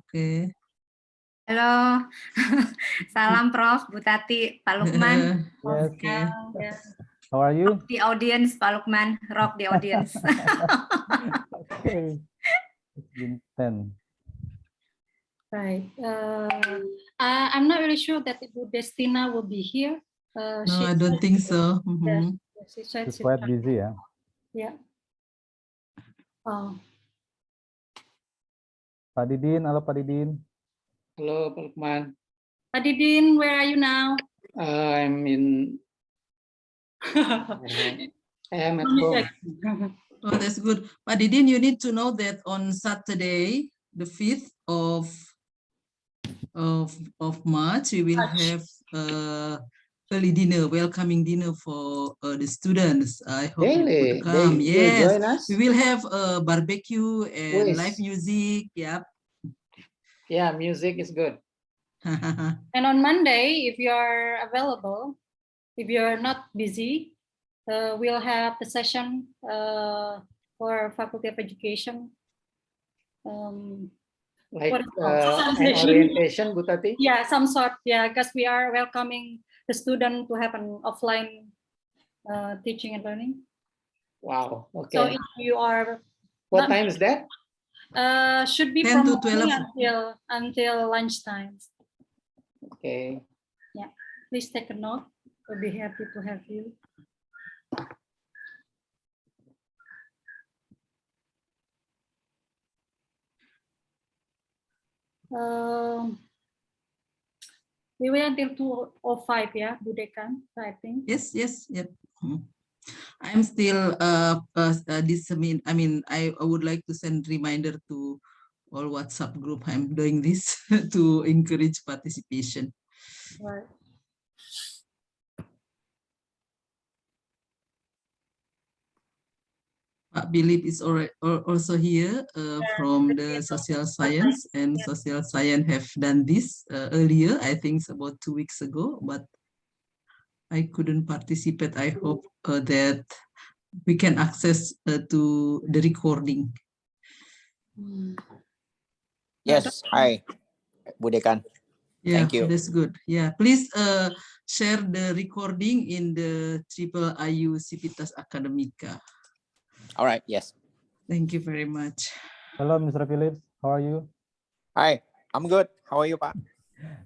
Okay. Halo, salam Prof, Bu Tati, Pak Lukman. Okay. How are you? Rock the audience, Pak Lukman. Rock the audience. Okay. It's been 10. Right. I'm not really sure that Ibu Destina will be here. No, I don't think so. She said It's quite busy, yeah. Yeah. Oh. Pak Didin, halo Pak Didin. Hello, Pak Lukman. Pak Didin, where are you now? I'm in. I am at home. Oh, that's good. But Didin, you need to know that on Saturday, the 5th of March, we will have early dinner, welcoming dinner for the students. I hope you could come. Yes, join us? we will have a barbecue and Yes. live music. Yep. Yeah, music is good. And on Monday, if you are available, if you're not busy, we'll have the session for Faculty of Education. Like what is it an called? orientation, Bu Tati? Yeah, some sort, yeah, because we are welcoming the student to have an offline teaching and learning. Wow, okay. So if you are... What time is that? Should be 10 from to 12. until lunchtime. Okay. Yeah, please take a note. We'll be happy to have you. We wait until 2:05, yeah, Bu Dekan, I think. Yes, yep. I'm still I would like to send reminder to all WhatsApp group. I'm doing this to encourage participation. Right. Pak Bilip is also here from the social science, and social science have done this earlier. I think it's about 2 weeks ago, but I couldn't participate. I hope that we can access to the recording. Yes, hi, Bu Dekan. Yeah, Thank you. that's good. Yeah, please share the recording in the IIU Civitas Academica. All right, yes. Thank you very much. Hello, Mr. Phillips. How are you? Hi, I'm good. How are you, Pak?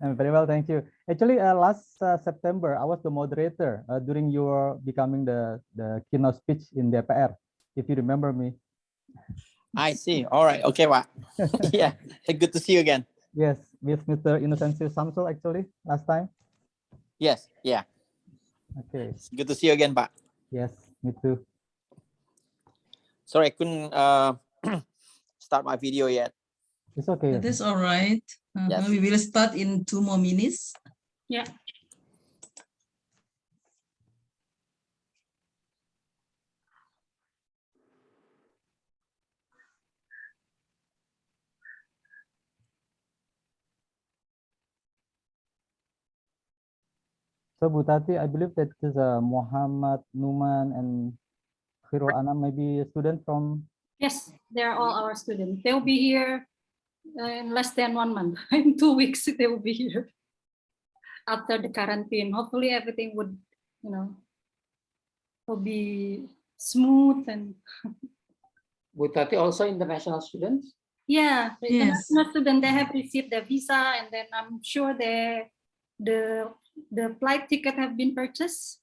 I'm very well, thank you. Actually, last September, I was the moderator during your becoming the keynote speech in DPR, if you remember me. I see. All right. Okay, Pak. Yeah, good to see you again. Yes, with Mr. Innocencio Samsul, actually, last time. Yes, yeah. Okay. It's good to see you again, Pak. Yes, me too. Sorry, I couldn't start my video yet. It's okay. That's all right. Yes. We will start in 2 more minutes. Yeah. So, Bu Tati, I believe that is Muhammad Numan and Khirul Anam, maybe a student from... Yes, they're all our students. They'll be here in less than 1 month. In 2 weeks, they will be here after the quarantine. Hopefully everything would, will be smooth and... Bu Tati also international students? Yeah, the Yes. international students, they have received their visa, and then I'm sure the flight ticket have been purchased.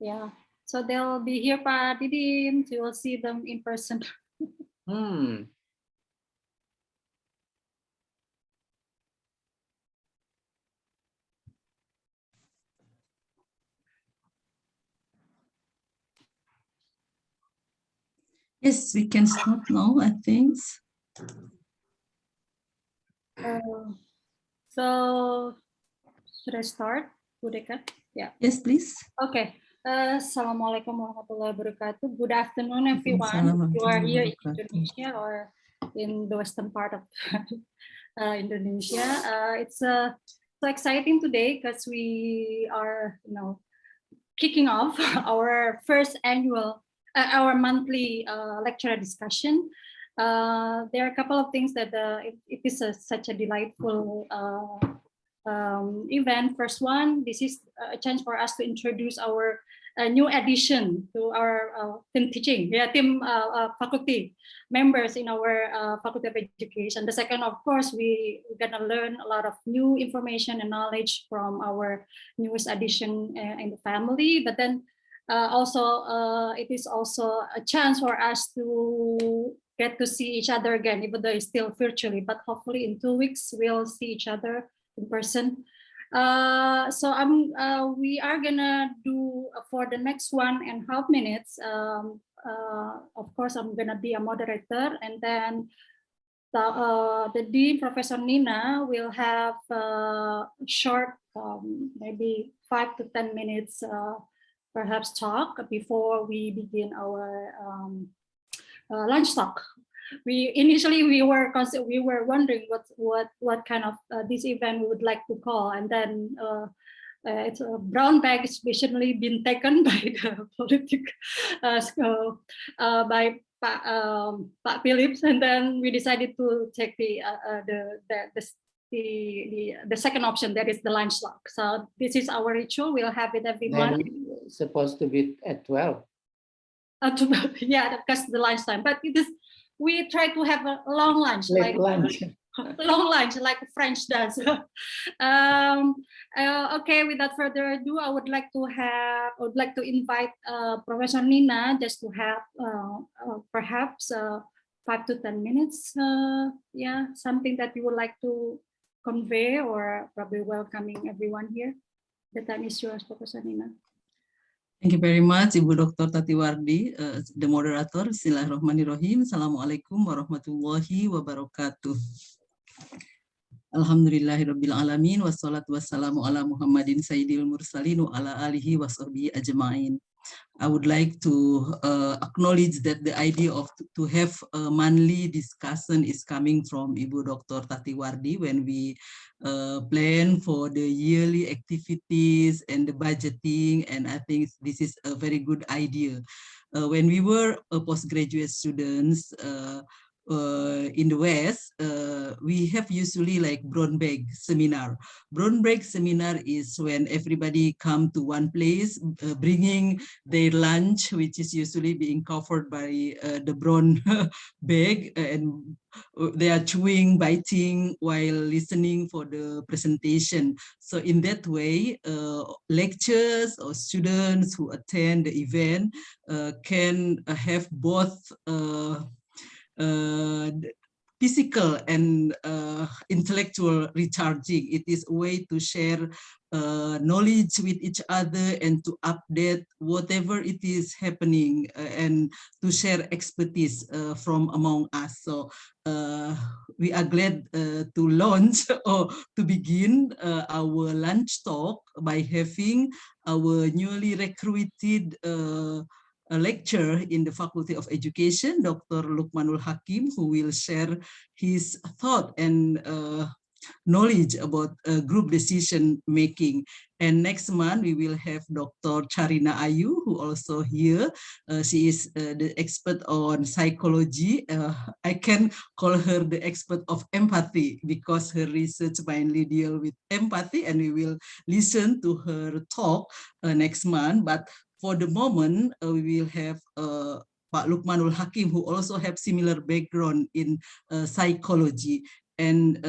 Yeah, so they'll be here, Pak Didin. You will see them in person. Yes, we can start now, I think. So should I start, Bu Dekan? Yeah. Yes, please. Okay. Assalamualaikum warahmatullahi wabarakatuh. Good afternoon, everyone. You are here in Indonesia or in the western part of Indonesia. It's so exciting today because we are, kicking off our first annual, our monthly lecture discussion. There are a couple of things that it is such a delightful event. First one, this is a chance for us to introduce our new addition to our team teaching, team faculty members in our Faculty of Education. The second, of course, we're gonna learn a lot of new information and knowledge from our newest addition in the family. But then also, it is also a chance for us to get to see each other again, even though it's still virtually. But hopefully, in 2 weeks, we'll see each other in person. So we are gonna do for the next 1.5 minutes. Of course, I'm gonna be a moderator, and then the Dean, Professor Nina, will have short, maybe 5 to 10 minutes, perhaps talk before we begin our lunch talk. Initially we were wondering what kind of this event we would like to call, and then it's a brown bag especially been taken by the by Pak Phillips, and then we decided to take the second option, that is the lunch talk. So this is our ritual. We'll have it every month. Supposed to be at 12. Yeah, because the lunchtime, but it is. We try to have a long lunch, Late lunch. Long lunch, like French does. Okay, without further ado, I would like to invite Professor Nina just to have perhaps 5 to 10 minutes. Yeah, something that you would like to convey, or probably welcoming everyone here. The time is yours, Professor Nina. Thank you very much, Ibu Dr. Tatiwardi, the moderator. Bismillahirrahmanirrahim. Assalamualaikum warahmatullahi wabarakatuh. Alhamdulillahirabbil alamin, wassalatu wassalamu ala Muhammadin sayyidil mursalin wa ala alihi wa sahbihi ajma'in. I would like to acknowledge that the idea of to have a monthly discussion is coming from Ibu Dr. Tatiwardi when we plan for the yearly activities and the budgeting, and I think this is a very good idea. When we were postgraduate students in the West, we have usually like brown bag seminar. Brown bag seminar is when everybody come to one place, bringing their lunch, which is usually being covered by the brown bag, and they are chewing, biting while listening for the presentation. So in that way, lecturers or students who attend the event can have both physical and intellectual recharging. It is a way to share knowledge with each other and to update whatever it is happening and to share expertise from among us. So we are glad to launch or to begin our lunch talk by having our newly recruited a lecturer in the Faculty of Education, Dr. Nul Hakim, who will share his thought and knowledge about group decision making. And next month we will have Dr. Charina Ayu, who also here. She is the expert on psychology. I can call her the expert of empathy because her research mainly deal with empathy, and we will listen to her talk next month. But for the moment, we will have Pak Nul Hakim, who also have similar background in psychology. And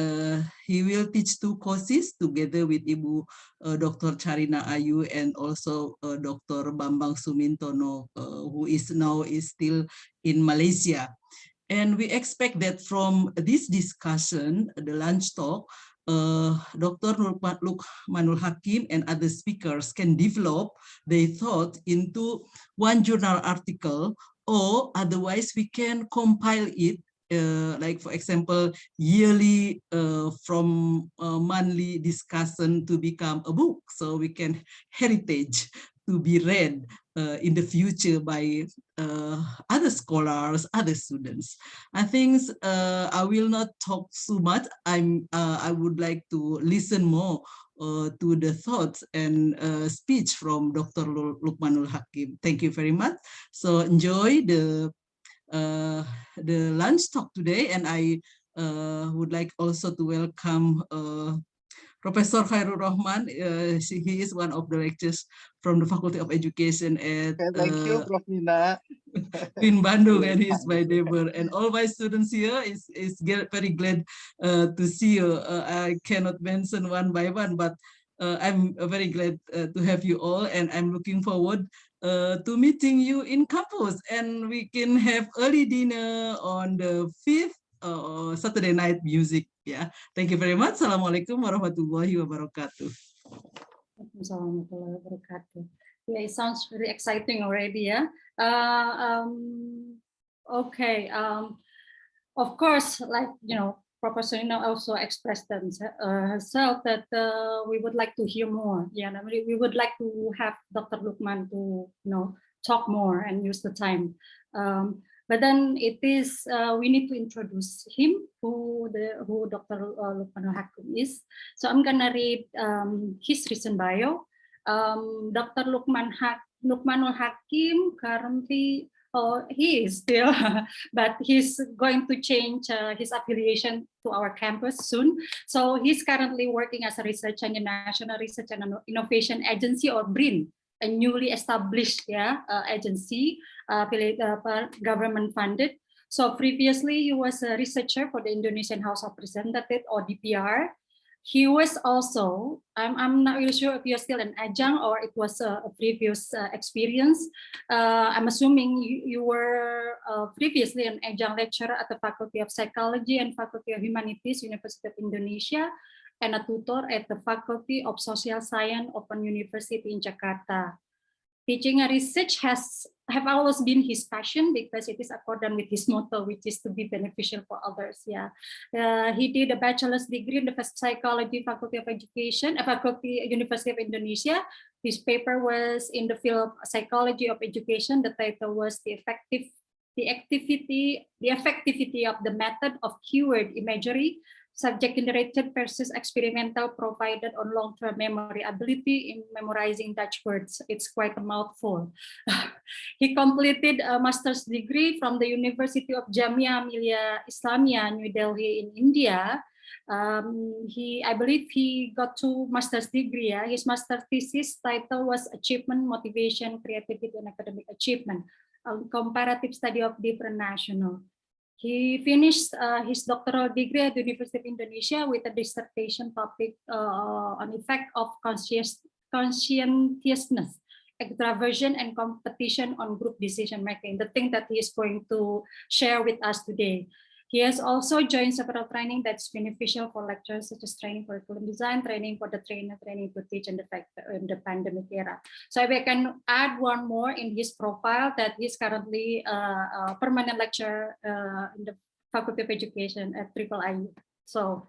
he will teach 2 courses together with Ibu Dr. Charina Ayu and also Dr. Bambang Sumintono, who is still in Malaysia. And we expect that from this discussion, the lunch talk, Dr. Nul Hakim and other speakers can develop their thought into one journal article, or otherwise we can compile it, like for example, yearly from monthly discussion to become a book. So we can heritage to be read in the future by other scholars, other students. I think I will not talk so much. I would like to listen more to the thoughts and speech from Dr. Nul Hakim. Thank you very much. So enjoy the the lunch talk today, and I would like also to welcome Professor Khairul Rahman. He is one of the lecturers from the Faculty of Education at Thank you, Prof. Nina. in Bandung, and he is my neighbor. And all my students here is very glad to see you. I cannot mention one by one, but I'm very glad to have you all, and I'm looking forward to meeting you in campus, and we can have early dinner on the 5th Saturday night music. Yeah, thank you very much. Assalamualaikum warahmatullahi wabarakatuh. Yeah, it sounds really exciting already. Yeah. Okay. Of course, like Professor Nina also expressed herself that we would like to hear more. Yeah, I mean, we would like to have Dr. Lukman to talk more and use the time. But then it is we need to introduce him, who Dr. Lukman Hakim is. So I'm gonna read his recent bio. Dr. Nul Hakim currently, he is still, but he's going to change his affiliation to our campus soon. So he's currently working as a researcher in the National Research and Innovation Agency, or BRIN, a newly established agency, government funded. So previously he was a researcher for the Indonesian House of Representatives, or DPR. He was also, I'm not really sure if you're still an adjunct or it was a previous experience. I'm assuming you were previously an adjunct lecturer at the Faculty of Psychology and Faculty of Humanities, University of Indonesia, and a tutor at the Faculty of Social Science, Open University in Jakarta. Teaching and research have always been his passion, because it is accordant with his motto, which is to be beneficial for others. Yeah, he did a bachelor's degree in the Psychology Faculty of Education, Faculty University of Indonesia. His paper was in the field of Psychology of Education. The title was the effectivity of the method of keyword imagery, subject-generated versus experimental, provided on long-term memory ability in memorizing Dutch words. It's quite a mouthful. He completed a master's degree from the University of Jamia Millia Islamia, New Delhi in India. I believe he got 2 master's degree. Yeah? His master's thesis title was Achievement, Motivation, Creativity, and Academic Achievement, a comparative study of different national. He finished his doctoral degree at the University of Indonesia with a dissertation topic on effect of conscientiousness, extraversion, and competition on group decision making, the thing that he is going to share with us today. He has also joined several training that's beneficial for lecturers, such as training for curriculum design, training for the trainer, training to teach in the pandemic era. So if I can add one more in his profile, that he's currently a permanent lecturer in the Faculty of Education at IIIU. So,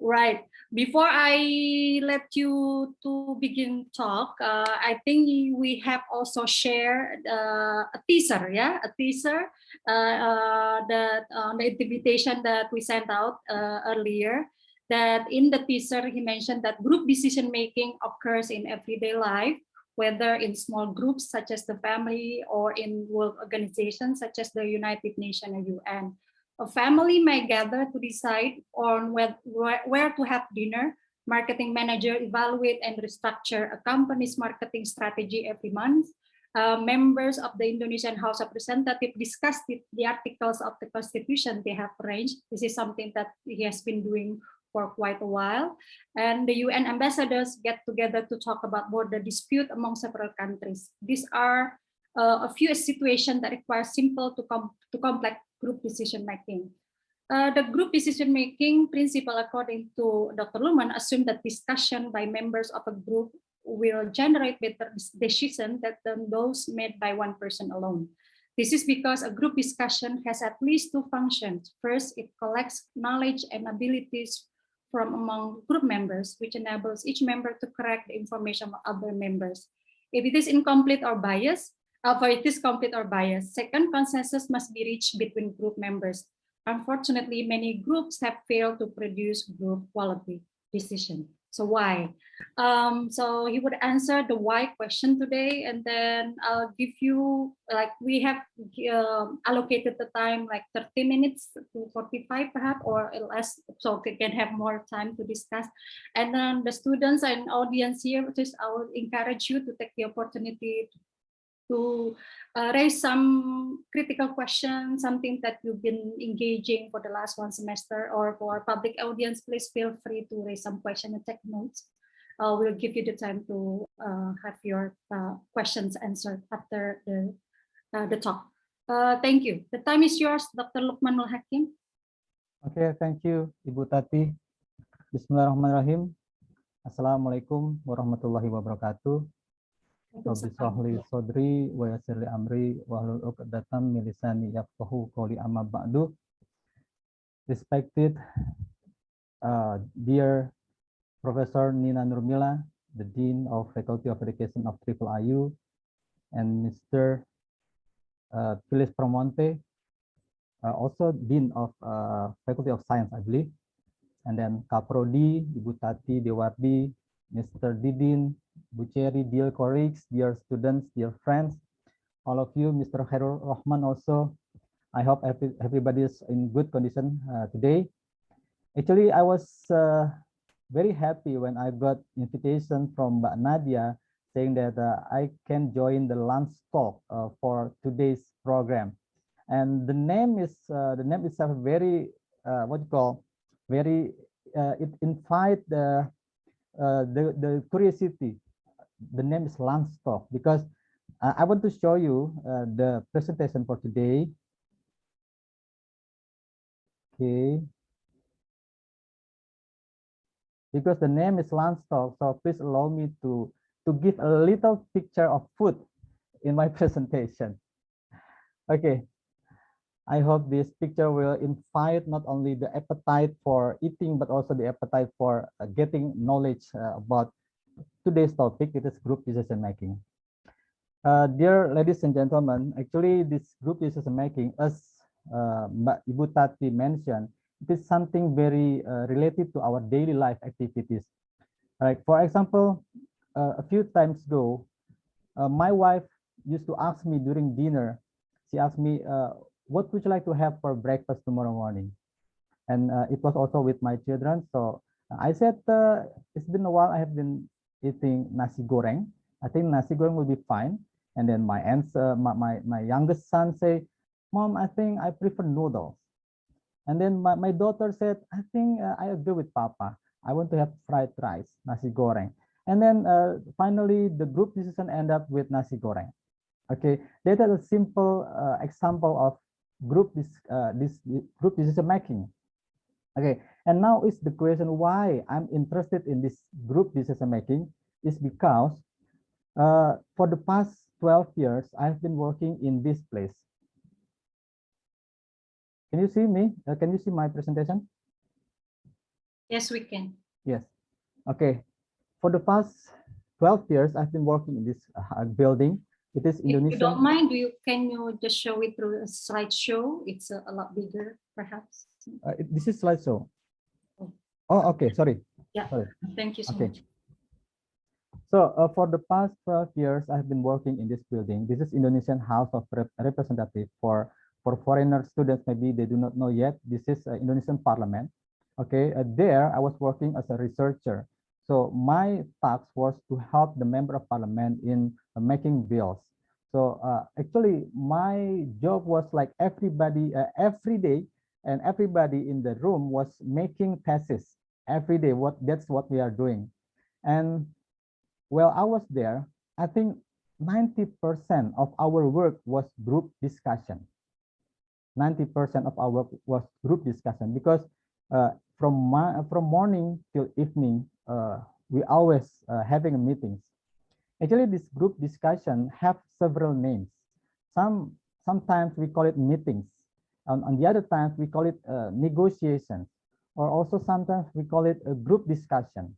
right, before I let you to begin talk, I think we have also shared a teaser, yeah, a teaser that the invitation that we sent out earlier. That in the teaser he mentioned that group decision making occurs in everyday life, whether in small groups such as the family or in world organizations such as the United Nations and UN. A family may gather to decide on where to have dinner. Marketing manager evaluate and restructure a company's marketing strategy every month. Members of the Indonesian House of Representatives discuss the articles of the Constitution they have arranged. This is something that he has been doing for quite a while. And the UN ambassadors get together to talk about border dispute among several countries. These are a few situations that require simple to complex group decision making. The group decision making principle, according to Dr. Luman, assume that discussion by members of a group will generate better decisions than those made by one person alone. This is because a group discussion has at least 2 functions. First, it collects knowledge and abilities from among group members, which enables each member to correct the information of other members. If it is incomplete or biased, second, consensus must be reached between group members. Unfortunately, many groups have failed to produce group quality decision. So why? So he would answer the why question today, and then I'll give you, like, we have allocated the time like 30 minutes to 45 perhaps, or less, so we can have more time to discuss. And then the students and audience here, just I would encourage you to take the opportunity to raise some critical questions, something that you've been engaging for the last one semester, or for public audience, please feel free to raise some question and take notes. We'll give you the time to have your questions answered after the talk. Thank you. The time is yours, Dr. Lukman Nul Hakim. Okay, thank you, Ibu Tati. Bismillahirrahmanirrahim. Assalamualaikum warahmatullahi wabarakatuh. Rabbi shrahli sadri wa yassirli amri wahlul 'uqdatam min lisani yafqahu qawli amma ba'du. Respected dear Professor Nina Nurmila, the Dean of Faculty of Education of IIIU, and Mr. Phyllis Pramonte, also Dean of Faculty of Science, I believe, and then Kaprodi, Ibu Tati Dewardi, Mr. Didin, Bu Cherry, dear colleagues, dear students, dear friends, all of you, Mr. Khairul Rahman also. I hope everybody is in good condition today. Actually, I was very happy when I got invitation from Mbak Nadia saying that I can join the LunchTalk for today's program. And the name itself very what you call very it invite the curiosity. The name is LunchTalk because I want to show you the presentation for today. Okay. Because the name is LunchTalk, so please allow me to give a little picture of food in my presentation. Okay. I hope this picture will invite not only the appetite for eating, but also the appetite for getting knowledge about today's topic. It is group decision making. Dear ladies and gentlemen, actually this group decision making, as Ibu Tati mentioned, it is something very related to our daily life activities. Like, for example, a few times ago, my wife used to ask me during dinner, she asked me, what would you like to have for breakfast tomorrow morning? And it was also with my children. So I said, it's been a while I have been eating nasi goreng. I think nasi goreng will be fine. And then my answer, my youngest son say, Mom, I think I prefer noodles. And then my daughter said, I think I agree with Papa. I want to have fried rice, nasi goreng. And then finally, the group decision end up with nasi goreng. Okay, that is a simple example of group group decision making. Okay, and now is the question why I'm interested in this group decision making is because for the past 12 years, I've been working in this place. Can you see me? Can you see my presentation? Yes, we can. Yes. Okay. For the past 12 years, I've been working in this building. It is Indonesian. If you don't mind, can you just show it through a slideshow? It's a lot bigger, perhaps. This is slideshow. Oh, okay. Sorry. Yeah. Sorry. Thank you so much. So for the past 12 years, I've been working in this building. This is Indonesian House of Representative for foreigner students. Maybe they do not know yet. This is Indonesian Parliament. Okay, there I was working as a researcher. So my task was to help the member of parliament in making bills. So actually, my job was like everybody every day, and everybody in the room was making thesis every day. That's what we are doing. And while I was there, I think 90% of our work was group discussion. 90% of our work was group discussion because from morning till evening, we always having meetings. Actually, this group discussion have several names. Sometimes we call it meetings. On the other times we call it negotiations, or also sometimes we call it a group discussion.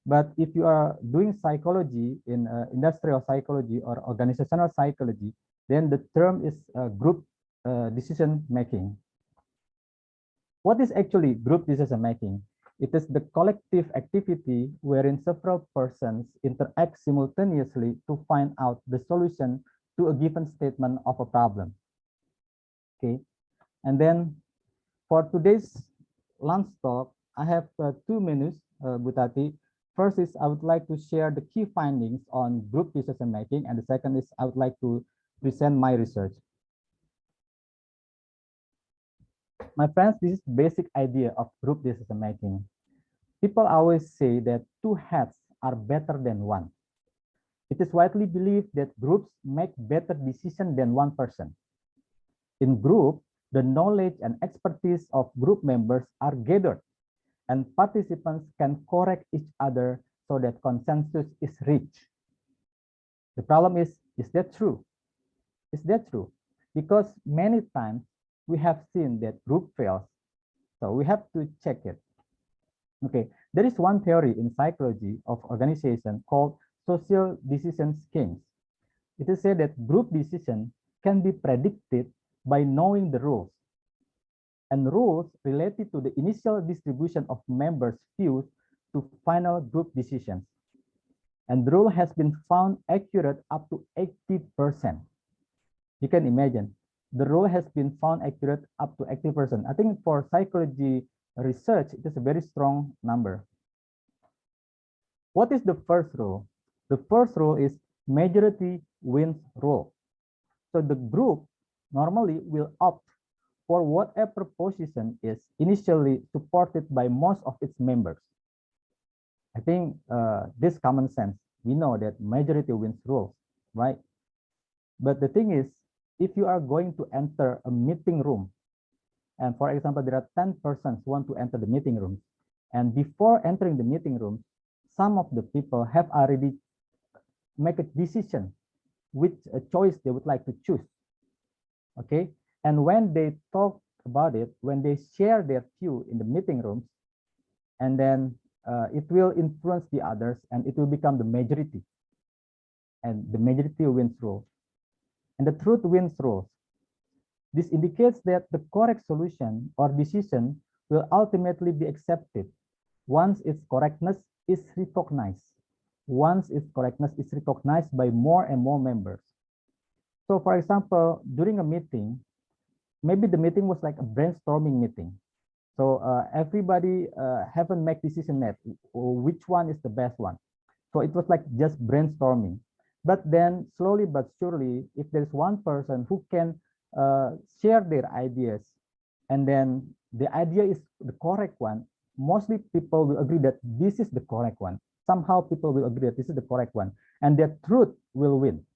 But if you are doing psychology in industrial psychology or organizational psychology, then the term is group decision making. What is actually group decision making? It is the collective activity wherein several persons interact simultaneously to find out the solution to a given statement of a problem. Okay, and then for today's lunch talk, I have 2 minutes, Butati. First is I would like to share the key findings on group decision making, and the second is I would like to present my research. My friends, this is basic idea of group decision making. People always say that 2 heads are better than 1. It is widely believed that groups make better decisions than 1 person. In group, the knowledge and expertise of group members are gathered, and participants can correct each other so that consensus is reached. The problem is that true? Is that true? Because many times we have seen that group fails, so we have to check it. Okay, there is one theory in psychology of organization called social decision schemes. It is said that group decision can be predicted by knowing the rules, and rules related to the initial distribution of members' views to final group decisions. And the rule has been found accurate up to 80%. You can imagine, the rule has been found accurate up to 80%. I think for psychology research, it is a very strong number. What is the first rule? The first rule is majority wins rule. So the group normally will opt for whatever position is initially supported by most of its members. I think this common sense, we know that majority wins rules, right? But the thing is, if you are going to enter a meeting room, and for example, there are 10 persons who want to enter the meeting room, and before entering the meeting room, some of the people have already make a decision which a choice they would like to choose. Okay, and when they talk about it, when they share their view in the meeting rooms, and then it will influence the others, and it will become the majority, and the majority wins rule, and the truth wins rules. This indicates that the correct solution or decision will ultimately be accepted once its correctness is recognized. Once its correctness is recognized by more and more members. So for example, during a meeting, maybe the meeting was like a brainstorming meeting. So everybody haven't made decision yet, which one is the best one. So it was like just brainstorming. But then slowly but surely, if there's one person who can share their ideas, and then the idea is the correct one, mostly people will agree that this is the correct one. Somehow people will agree that this is the correct one, and their truth will win.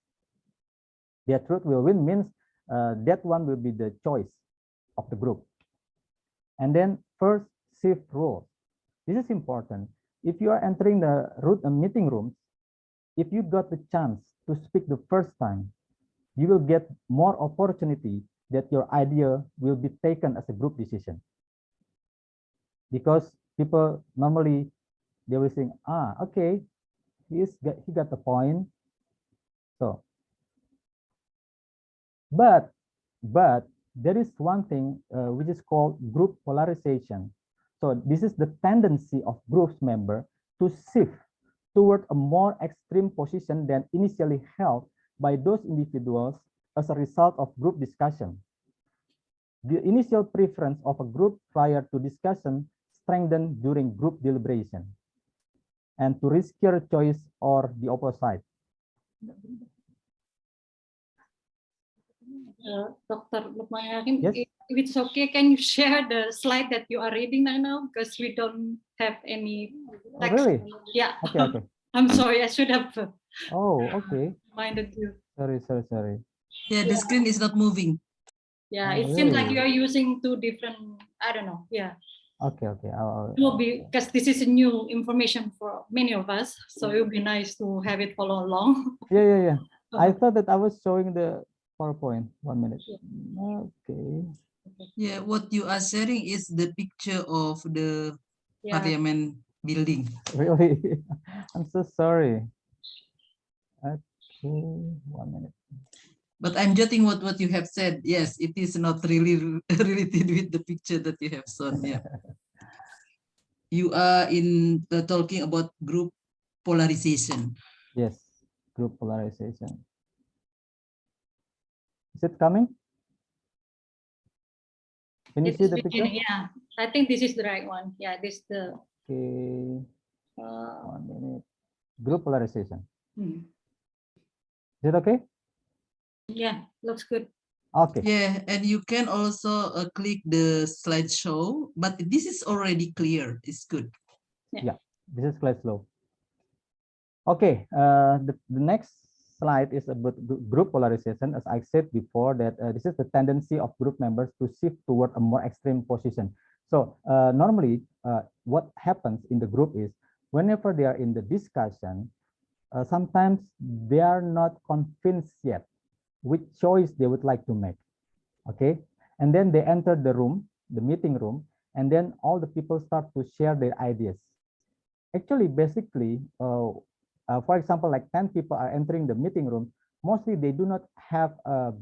Their truth will win means that one will be the choice of the group. And then first shift role. This is important. If you are entering the meeting rooms, if you got the chance to speak the first time, you will get more opportunity that your idea will be taken as a group decision. Because people normally, they will think, okay, he got the point. So, but there is one thing which is called group polarization. So this is the tendency of groups member to shift toward a more extreme position than initially held by those individuals as a result of group discussion. The initial preference of a group prior to discussion strengthened during group deliberation, and to riskier choice or the opposite. Dr. Lukman Hakim, Yes? if it's okay, can you share the slide that you are reading right now? Because we don't have any text. Oh, really? Yeah. Okay. I'm sorry, I should have Okay. reminded you. Sorry. Yeah, the screen is not moving. Yeah, Oh, it seems like really? you are using two different, I don't know. Yeah. Okay. Because this is new information for many of us, so it would be nice to have it follow along. Yeah. I thought that I was showing the PowerPoint. 1 minute. Okay. Yeah, what you are sharing is the picture of the Parliament building. Really? I'm so sorry. Okay, 1 minute. But I'm judging what you have said. Yes, it is not really related with the picture that you have shown. Yeah. you are in talking about group polarization. Yes, group polarization. Is it coming? Can you It see is the picture? yeah, I think this is the right one. Yeah, this the. Okay, 1 minute. Group polarization. Is it okay? Yeah, looks good. Okay. Yeah, and you can also click the slideshow, but this is already clear. It's good. Yeah, this is quite slow. Okay, the next slide is about group polarization. As I said before, that this is the tendency of group members to shift toward a more extreme position. So normally, what happens in the group is whenever they are in the discussion, sometimes they are not convinced yet which choice they would like to make. Okay, and then they enter the room, the meeting room, and then all the people start to share their ideas. Actually, basically, for example, like 10 people are entering the meeting room, mostly they do not have a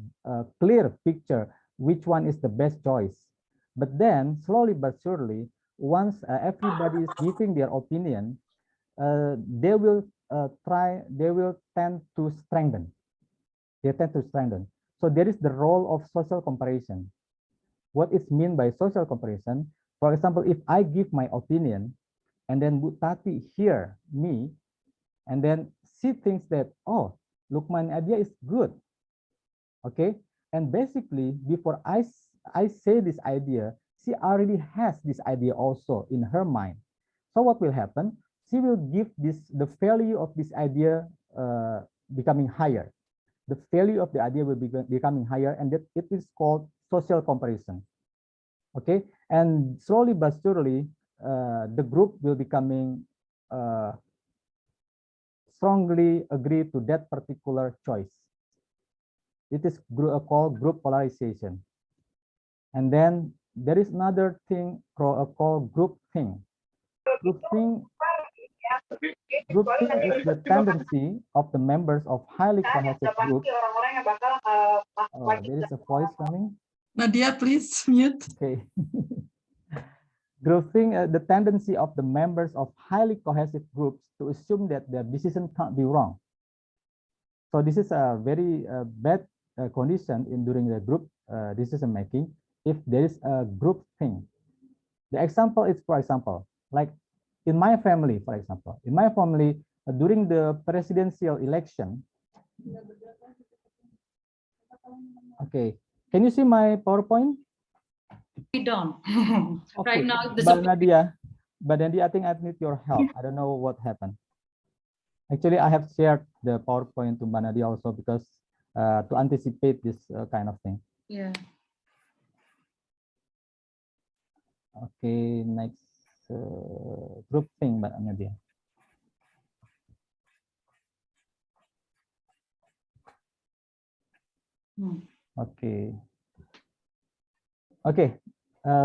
clear picture which one is the best choice. But then slowly but surely, once everybody is giving their opinion, they will they will tend to strengthen. They tend to strengthen. So there is the role of social comparison. What is meant by social comparison? For example, if I give my opinion, and then Butati hear me, and then she thinks that, oh, Lukman idea is good. Okay, and basically before I say this idea, she already has this idea also in her mind. So what will happen? She will give the value of this idea becoming higher. The value of the idea will be becoming higher, and that it is called social comparison. Okay, and slowly but surely, the group will becoming strongly agree to that particular choice. It is called group polarization. And then there is another thing called group thing. Group thing, group thing is the tendency of the members of highly cohesive groups. Oh, there is a voice coming. Nadia, please mute. Okay. Grouping, the tendency of the members of highly cohesive groups to assume that their decision can't be wrong. So this is a very bad condition in during the group decision making if there is a group thing. The example is, for example, like in my family, for example, in my family during the presidential election. Okay, can you see my PowerPoint? We don't. Okay, Right now, but Nadia, I think I need your help. I don't know what happened. Actually, I have shared the PowerPoint to Nadia also because to anticipate this kind of thing. Yeah. Okay, next group thing, Mbak Nadia. Okay. Okay.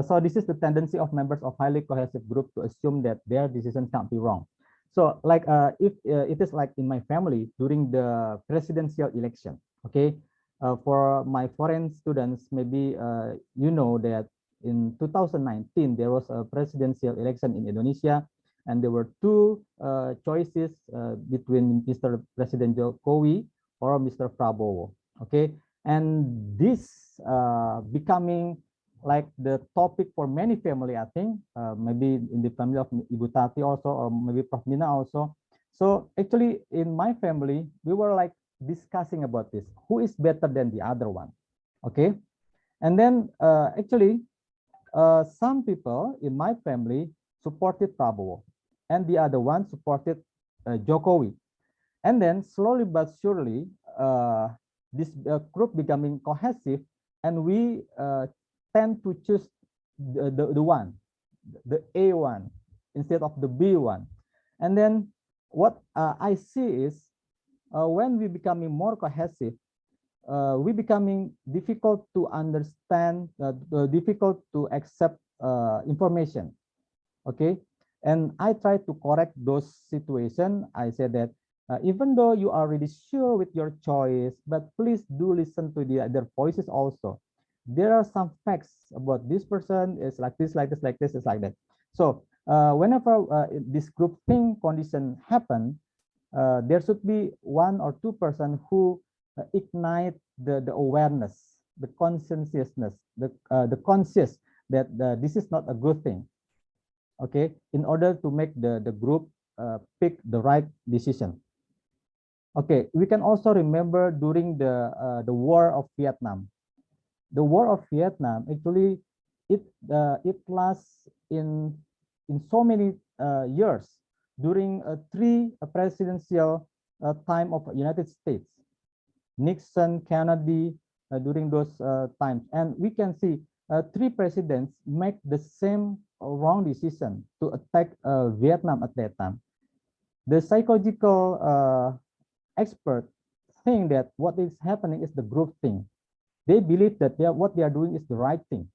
So this is the tendency of members of highly cohesive group to assume that their decision can't be wrong. So like if it is like in my family during the presidential election, okay, for my foreign students, maybe you know that in 2019 there was a presidential election in Indonesia, and there were two choices between Mr. President Jokowi or Mr. Prabowo, okay, and this becoming like the topic for many family, I think, maybe in the family of Ibu Tati also, or maybe Prof. Mina also. So actually in my family, we were like discussing about this, who is better than the other one, okay? And then actually, some people in my family supported Prabowo, and the other one supported Jokowi. And then slowly but surely, this group becoming cohesive, and we tend to choose the one, the A one, instead of the B one. And then what I see is when we becoming more cohesive, we becoming difficult to understand, difficult to accept information. Okay, and I try to correct those situations. I said that even though you are really sure with your choice, but please do listen to the other voices also. There are some facts about this person is like this, like this, like this, is like that. So whenever this group thing condition happen, there should be 1 or 2 person who ignite the awareness, the consciousness, the conscious that this is not a good thing. Okay, in order to make the group pick the right decision. Okay, we can also remember during the War of Vietnam. The War of Vietnam actually it lasts in so many years during 3 presidential time of United States, Nixon, Kennedy, during those times, and we can see 3 presidents make the same wrong decision to attack Vietnam at that time. The psychological experts think that what is happening is the group thing. They believe that what they are doing is the right thing,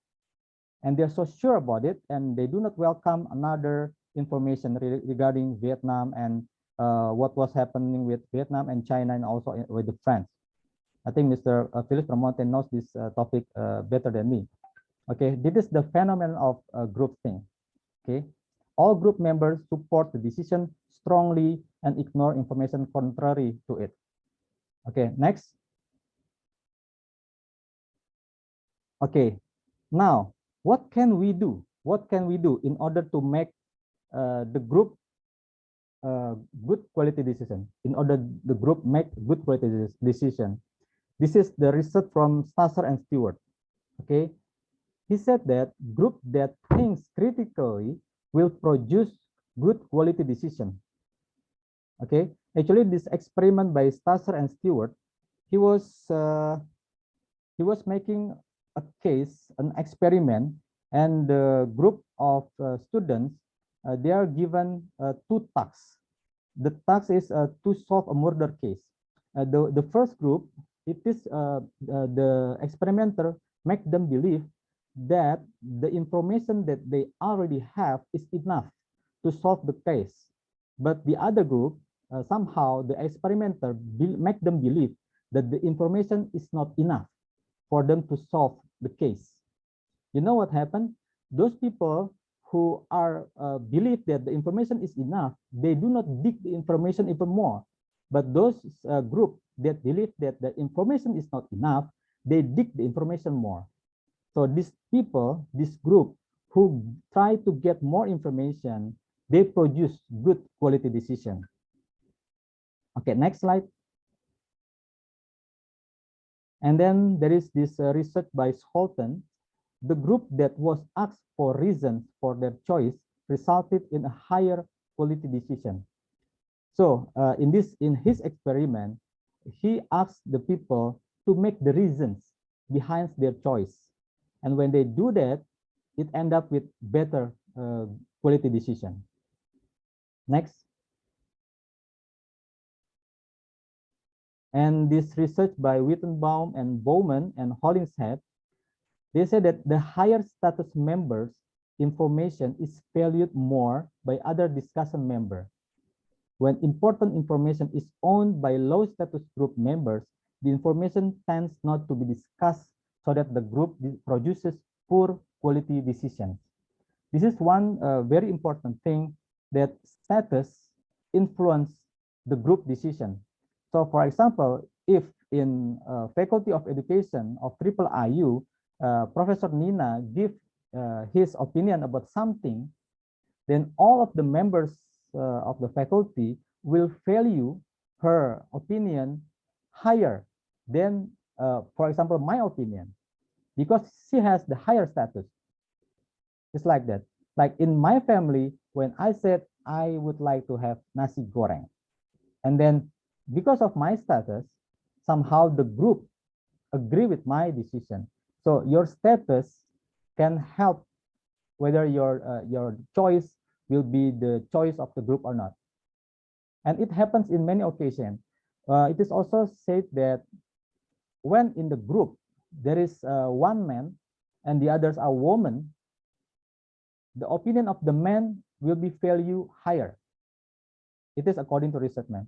and they're so sure about it, and they do not welcome another information regarding Vietnam and what was happening with Vietnam and China, and also with the France. I think Mr. Philip Ramonte knows this topic better than me. Okay, this is the phenomenon of group thing. Okay, all group members support the decision strongly and ignore information contrary to it. Okay, next. Okay, now what can we do? What can we do in order to make the group good quality decision? In order the group make good quality decision, this is the research from Stasser and Stewart. Okay, he said that group that thinks critically will produce good quality decision. Okay, actually, this experiment by Stasser and Stewart, he was making a case, an experiment, and the group of students, they are given 2 tasks. The task is to solve a murder case. The first group, it is the experimenter make them believe that the information that they already have is enough to solve the case. But the other group, somehow the experimenter make them believe that the information is not enough for them to solve the case. You know what happened? Those people who are believe that the information is enough, they do not dig the information even more. But those group that believe that the information is not enough, they dig the information more. So these people, this group who try to get more information, they produce good quality decision. Okay, next slide. And then there is this research by Scholten. The group that was asked for reasons for their choice resulted in a higher quality decision. So in his experiment, he asked the people to make the reasons behind their choice. And when they do that, it ends up with better quality decision. Next. And this research by Wittenbaum and Bowman and Hollingshead, they say that the higher status members' information is valued more by other discussion members. When important information is owned by low status group members, the information tends not to be discussed so that the group produces poor quality decisions. This is one very important thing, that status influence the group decision. So for example, if in Faculty of Education of Triple IU, Professor Nina give his opinion about something, then all of the members of the faculty will value her opinion higher than, for example, my opinion, because she has the higher status. It's like that. Like in my family, when I said I would like to have nasi goreng, and then because of my status, somehow the group agree with my decision. So your status can help whether your choice will be the choice of the group or not. And it happens in many occasions. It is also said that when in the group there is one man and the others are women, the opinion of the man will be valued higher. It is according to research, man.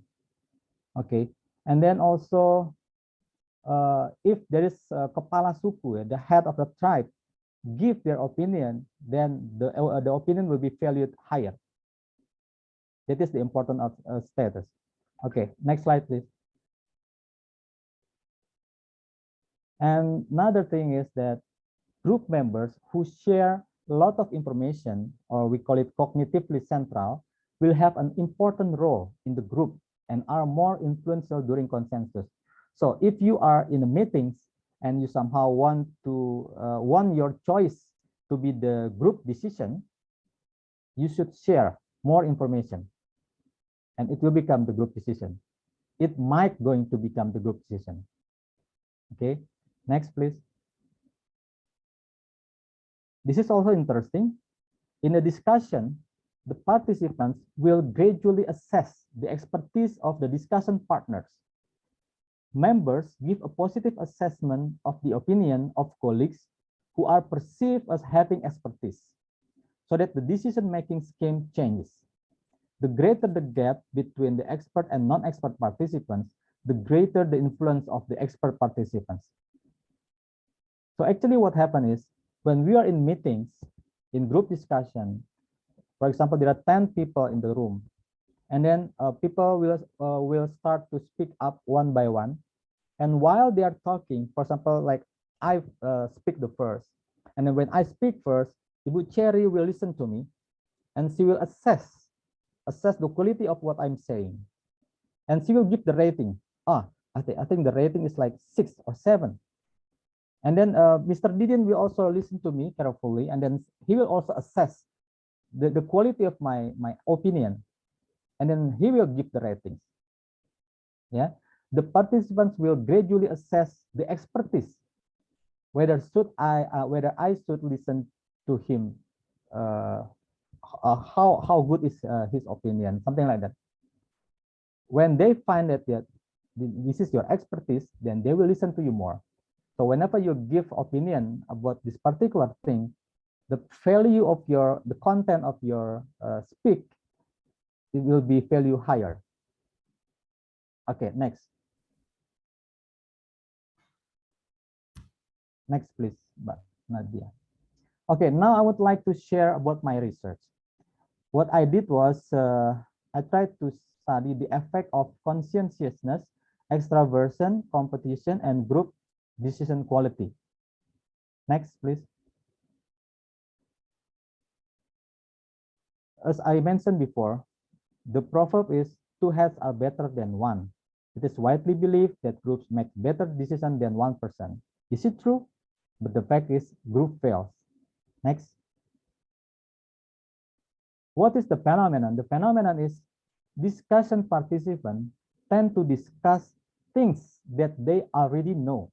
Okay, and then also if there is Kepala Suku, the head of the tribe, give their opinion, then the opinion will be valued higher. That is the importance of status. Okay, next slide, please. And another thing is that group members who share a lot of information, or we call it cognitively central, will have an important role in the group and are more influential during consensus. So if you are in the meetings and you somehow want your choice to be the group decision, you should share more information and it will become the group decision. It might going to become the group decision. Okay, next please. This is also interesting. In a discussion, the participants will gradually assess the expertise of the discussion partners. Members give a positive assessment of the opinion of colleagues who are perceived as having expertise, so that the decision-making scheme changes. The greater the gap between the expert and non-expert participants, the greater the influence of the expert participants. So actually what happened is, when we are in meetings, in group discussion, for example, there are 10 people in the room, and then people will start to speak up one by one. And while they are talking, for example, like I speak the first, and then when I speak first, Ibu Cherry will listen to me, and she will assess the quality of what I'm saying, and she will give the rating. I think the rating is like 6 or 7. And then Mr. Didin will also listen to me carefully, and then he will also assess the quality of my opinion, and then he will give the ratings. Yeah, the participants will gradually assess the expertise, whether I should listen to him, how good is his opinion, something like that. When they find that this is your expertise, then they will listen to you more. So whenever you give opinion about this particular thing, the value of the content of your speak, it will be value higher. Okay, next. Next, please, Nadia. Okay, now I would like to share about my research. What I did was I tried to study the effect of conscientiousness, extraversion, competition, and group decision quality. Next, please. As I mentioned before, the proverb is 2 heads are better than 1. It is widely believed that groups make better decisions than one person. Is it true? But the fact is, group fails. Next. What is the phenomenon? The phenomenon is discussion participants tend to discuss things that they already know,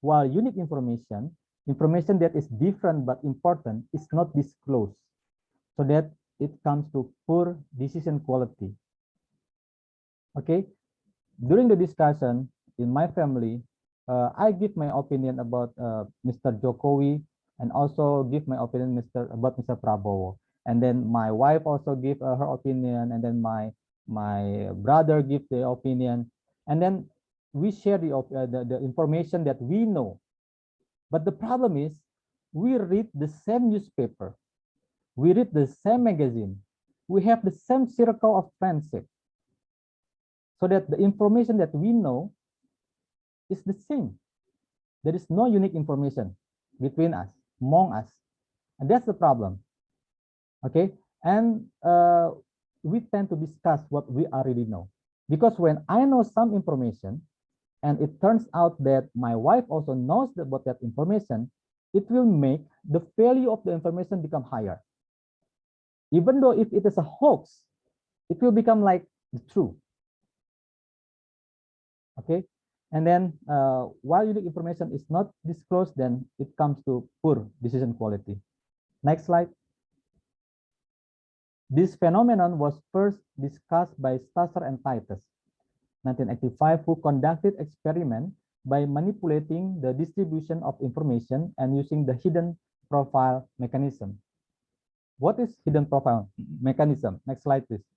while unique information that is different but important, is not disclosed, so that it comes to poor decision quality. Okay, during the discussion in my family, I give my opinion about Mr. Jokowi, and also give my opinion about Mr. Prabowo. And then my wife also give her opinion, and then my brother give the opinion, and then we share the information that we know. But the problem is, we read the same newspaper, we read the same magazine, we have the same circle of friendship, so that the information that we know is the same. There is no unique information between us, among us, and that's the problem. Okay, and we tend to discuss what we already know, because when I know some information, and it turns out that my wife also knows about that information, it will make the value of the information become higher. Even though if it is a hoax, it will become like the truth. Okay, and then while unique information is not disclosed, then it comes to poor decision quality. Next slide. This phenomenon was first discussed by Stasser and Titus, 1985, who conducted experiment by manipulating the distribution of information and using the hidden profile mechanism. What is hidden profile mechanism? Next slide, please.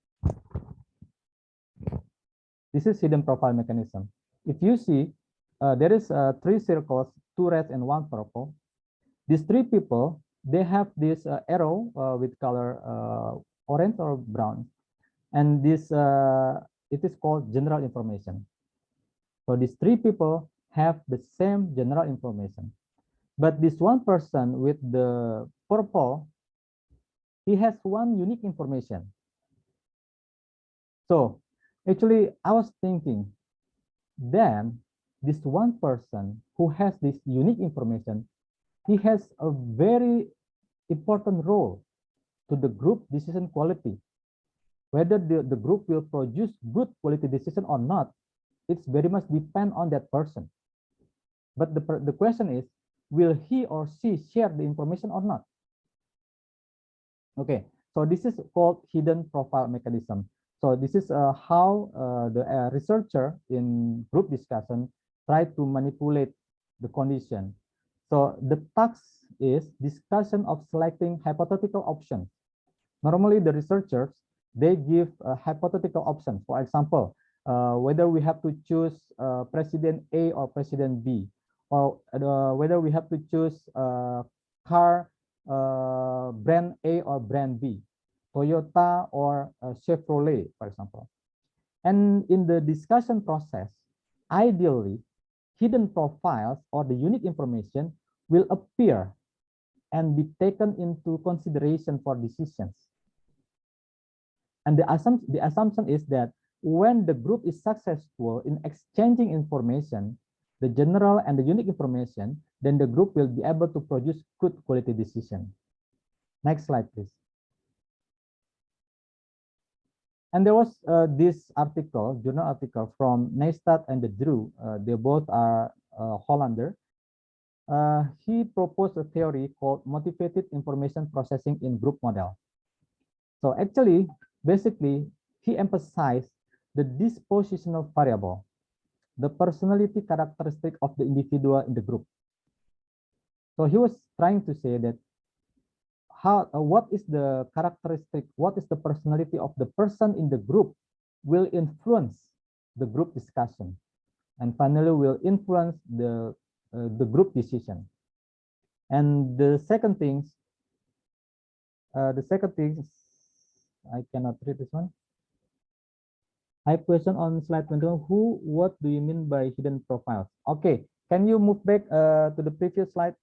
This is hidden profile mechanism. If you see, there is 3 circles, 2 red and 1 purple. These three people, they have this arrow with color orange or brown, and this it is called general information. So these three people have the same general information, but this one person with the purple, he has one unique information. So actually, I was thinking, then this one person who has this unique information, he has a very important role to the group decision quality. Whether the group will produce good quality decision or not, it's very much depend on that person. But the question is, will he or she share the information or not? Okay, so this is called hidden profile mechanism. So this is how the researcher in group discussion try to manipulate the condition. So the task is discussion of selecting hypothetical options. Normally the researchers, they give hypothetical options. For example, whether we have to choose President A or President B, or whether we have to choose car brand A or brand B, Toyota or Chevrolet, for example. And in the discussion process, ideally, hidden profiles or the unique information will appear and be taken into consideration for decisions. And the assumption is that when the group is successful in exchanging information, the general and the unique information, then the group will be able to produce good quality decision. Next slide, please. And there was this article, journal article from Neistat and de Drew. They both are Hollander. He proposed a theory called motivated information processing in group model. So actually, basically, he emphasized the dispositional variable, the personality characteristic of the individual in the group. So he was trying to say that what is the characteristic, what is the personality of the person in the group will influence the group discussion, and finally will influence the group decision. And the second thing, I cannot read this one. I have question on slide 21. What do you mean by hidden profiles? Okay, can you move back to the previous slide?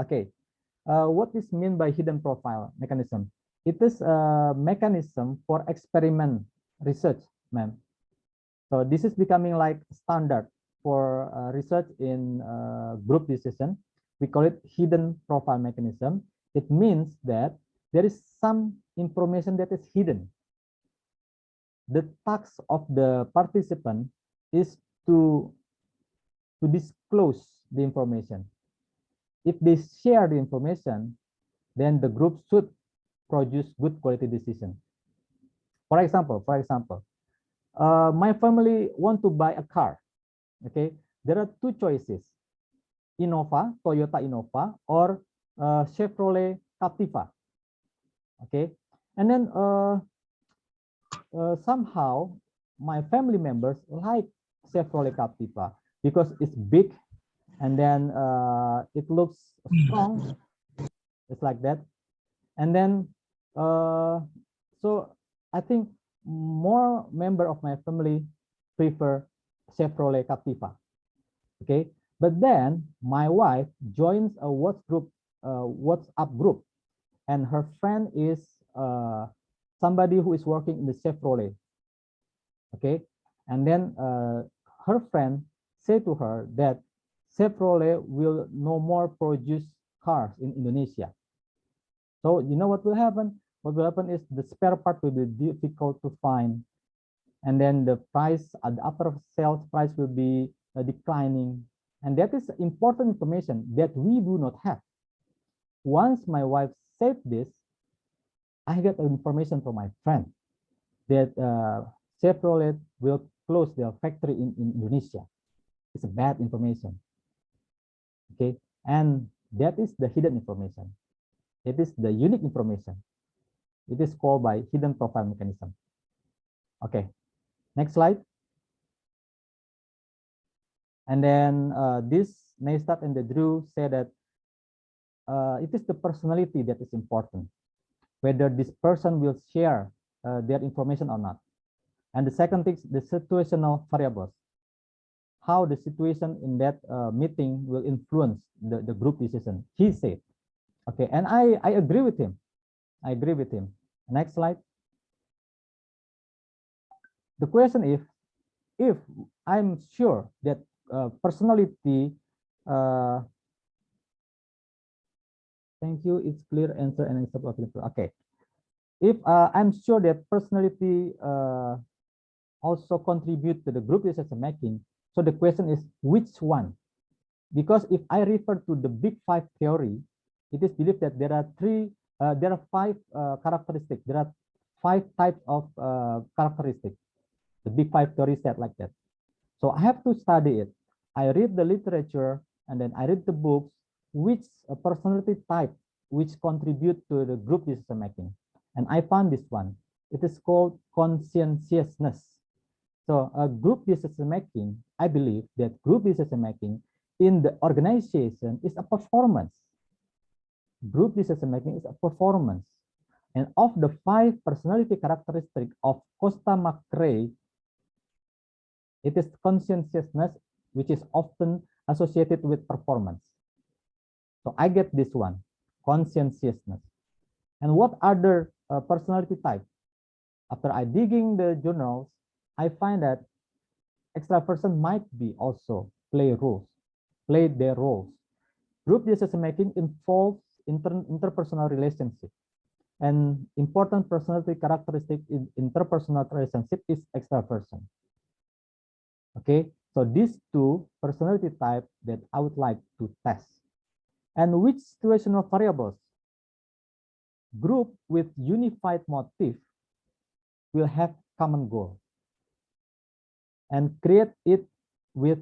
Okay, what is mean by hidden profile mechanism? It is a mechanism for experiment research, ma'am. So this is becoming like standard for research in group decision. We call it hidden profile mechanism. It means that there is some information that is hidden. The task of the participant is to disclose the information. If they share the information, then the group should produce good quality decision. For example, my family want to buy a car. Okay, there are two choices: Innova, Toyota Innova, or Chevrolet Captiva. Okay, and then somehow my family members like Chevrolet Captiva because it's big, and then it looks strong. It's like that. And then so I think more member of my family prefer Chevrolet Captiva. Okay, but then my wife joins a WhatsApp group, and her friend is somebody who is working in the Chevrolet. Okay, and then her friend said to her that Chevrolet will no more produce cars in Indonesia. So you know what will happen? What will happen is the spare part will be difficult to find, and then the price, the after sales price will be declining, and that is important information that we do not have. Once my wife said this, I get information from my friend that Chevrolet will close their factory in Indonesia. It's a bad information. Okay, and that is the hidden information. It is the unique information. It is called by hidden profile mechanism. Okay, next slide. And then this Neistat and de Drew said that it is the personality that is important, whether this person will share their information or not. And the second thing, the situational variables, how the situation in that meeting will influence the group decision, he said. Okay, and I agree with him. I agree with him. Next slide. The question is, if I'm sure that personality, thank you, it's clear answer and it's okay. If I'm sure that personality also contribute to the group decision making, so the question is which one? Because if I refer to the Big Five theory, it is believed that there are five characteristics. There are 5 types of characteristics. The Big Five theory said like that. So I have to study it. I read the literature and then I read the books, which personality type which contribute to the group decision making. And I found this one. It is called conscientiousness. So group decision making, I believe that group decision making in the organization is a performance. Group decision making is a performance. And of the 5 personality characteristics of Costa Macrae, it is conscientiousness, which is often associated with performance. So I get this one, conscientiousness. And what other personality type? After I digging the journals, I find that extraversion might be also play their roles. Group decision making involves interpersonal relationship. And important personality characteristic in interpersonal relationship is extraversion. Okay, so these 2 personality types that I would like to test. And which situational variables? Group with unified motive will have common goal and create it with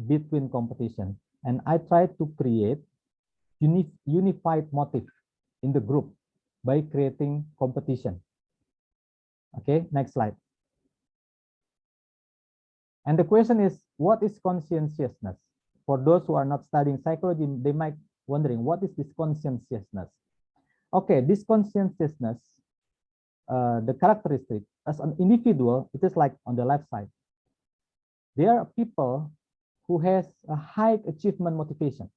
between competition. And I try to create unified motive in the group by creating competition. Okay, next slide. And the question is, what is conscientiousness? For those who are not studying psychology, they might wondering, what is this conscientiousness? Okay, this conscientiousness, the characteristic as an individual, it is like on the left side. There are people who has a high achievement motivation.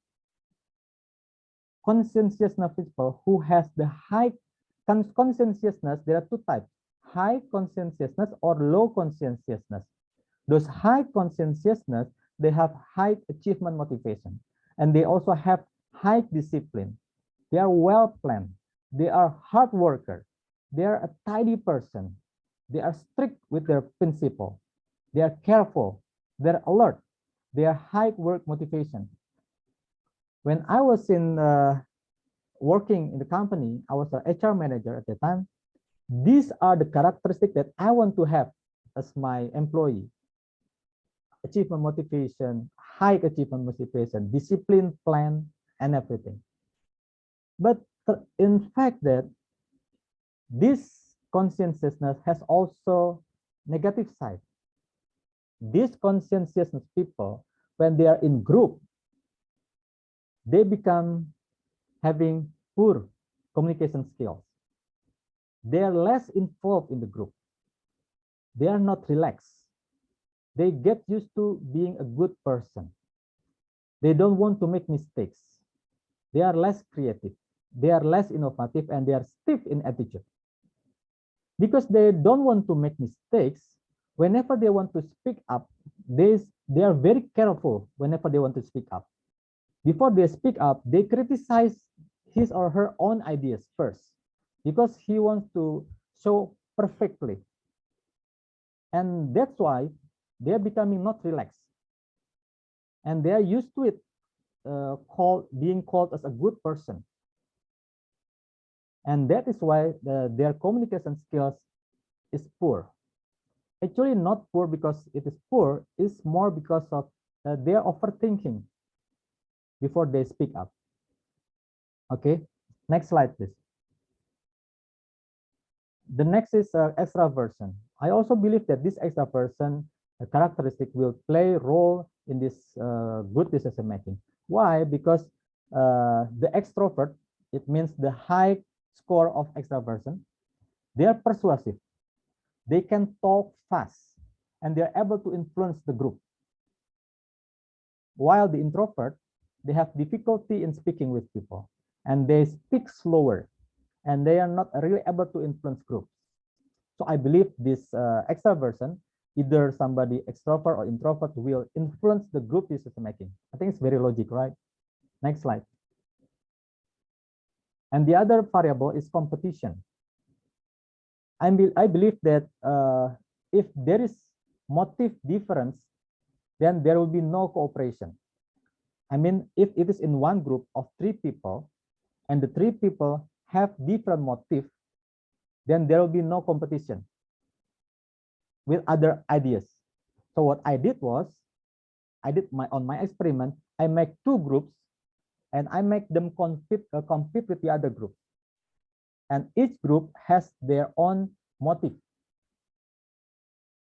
Conscientiousness people who has the high conscientiousness, there are 2 types, high conscientiousness or low conscientiousness. Those high conscientiousness, they have high achievement motivation, and they also have high discipline. They are well planned. They are hard worker. They are a tidy person. They are strict with their principle. They are careful. They're alert. They are high work motivation. When I was in working in the company, I was an HR manager at the time. These are the characteristics that I want to have as my employee. Achievement motivation, high achievement motivation, discipline, plan, and everything. But in fact that this conscientiousness has also negative side. These conscientiousness people, when they are in group, they become having poor communication skills. They are less involved in the group. They are not relaxed. They get used to being a good person. They don't want to make mistakes. They are less creative. They are less innovative, and they are stiff in attitude. Because they don't want to make mistakes, whenever they want to speak up, they are very careful whenever they want to speak up. Before they speak up, they criticize his or her own ideas first, because he wants to show perfectly. And that's why they're becoming not relaxed. And they are used to it, being called as a good person. And that is why their communication skills is poor. Actually, not poor because it is poor, it's more because of their overthinking before they speak up. Okay, next slide, please. The next is extraversion. I also believe that this extraversion characteristic will play a role in this good decision making. Why? Because the extrovert, it means the high score of extraversion. They are persuasive. They can talk fast and they are able to influence the group. While the introvert, they have difficulty in speaking with people and they speak slower and they are not really able to influence groups. So I believe this extraversion, either somebody extrovert or introvert, will influence the group decision making. I think it's very logical, right? Next slide. And the other variable is competition. I believe that if there is motive difference, then there will be no cooperation. I mean, if it is in one group of 3 people and the 3 people have different motive, then there will be no competition with other ideas. So what I did was, on my experiment, I make 2 groups and I make them compete with the other group. And each group has their own motive.